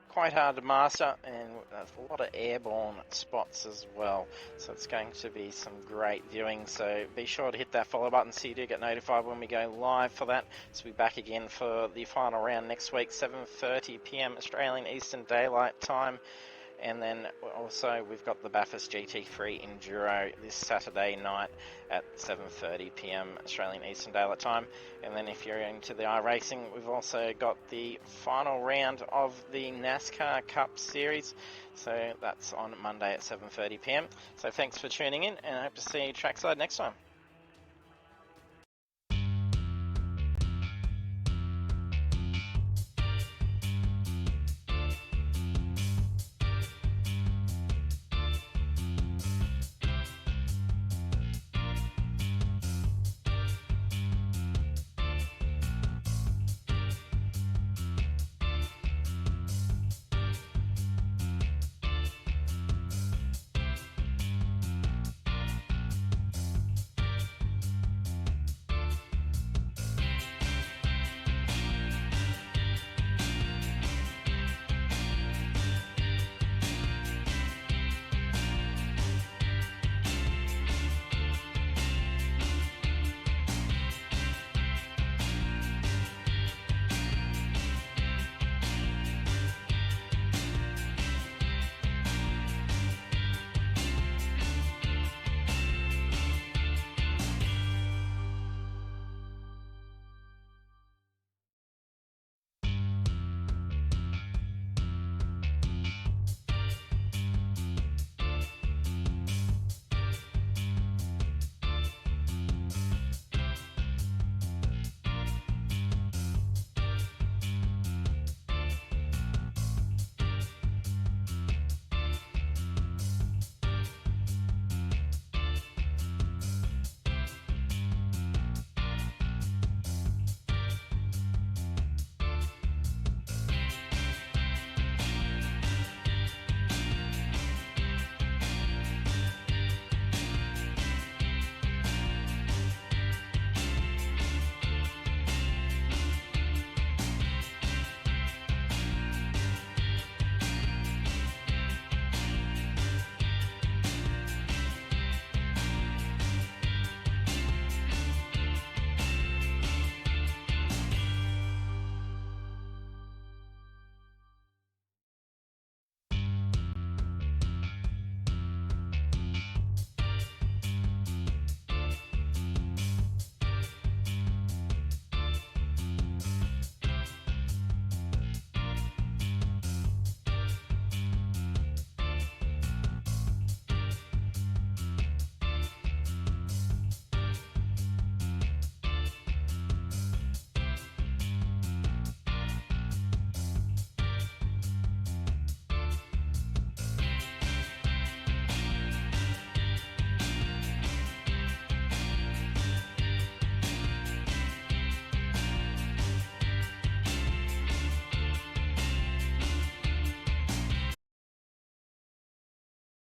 quite hard to master, and there's a lot of airborne spots as well. So it's going to be some great viewing. So be sure to hit that follow button so you do get notified when we go live for that. So we'll be back again for the final round next week, 7:30 PM Australian Eastern Daylight Time. And then also we've got the Bathurst GT3 Enduro this Saturday night at 7:30 PM Australian Eastern Daylight Time. And then if you're into the iRacing, we've also got the final round of the NASCAR Cup Series. So that's on Monday at 7:30 PM. So thanks for tuning in, and I hope to see you trackside next time.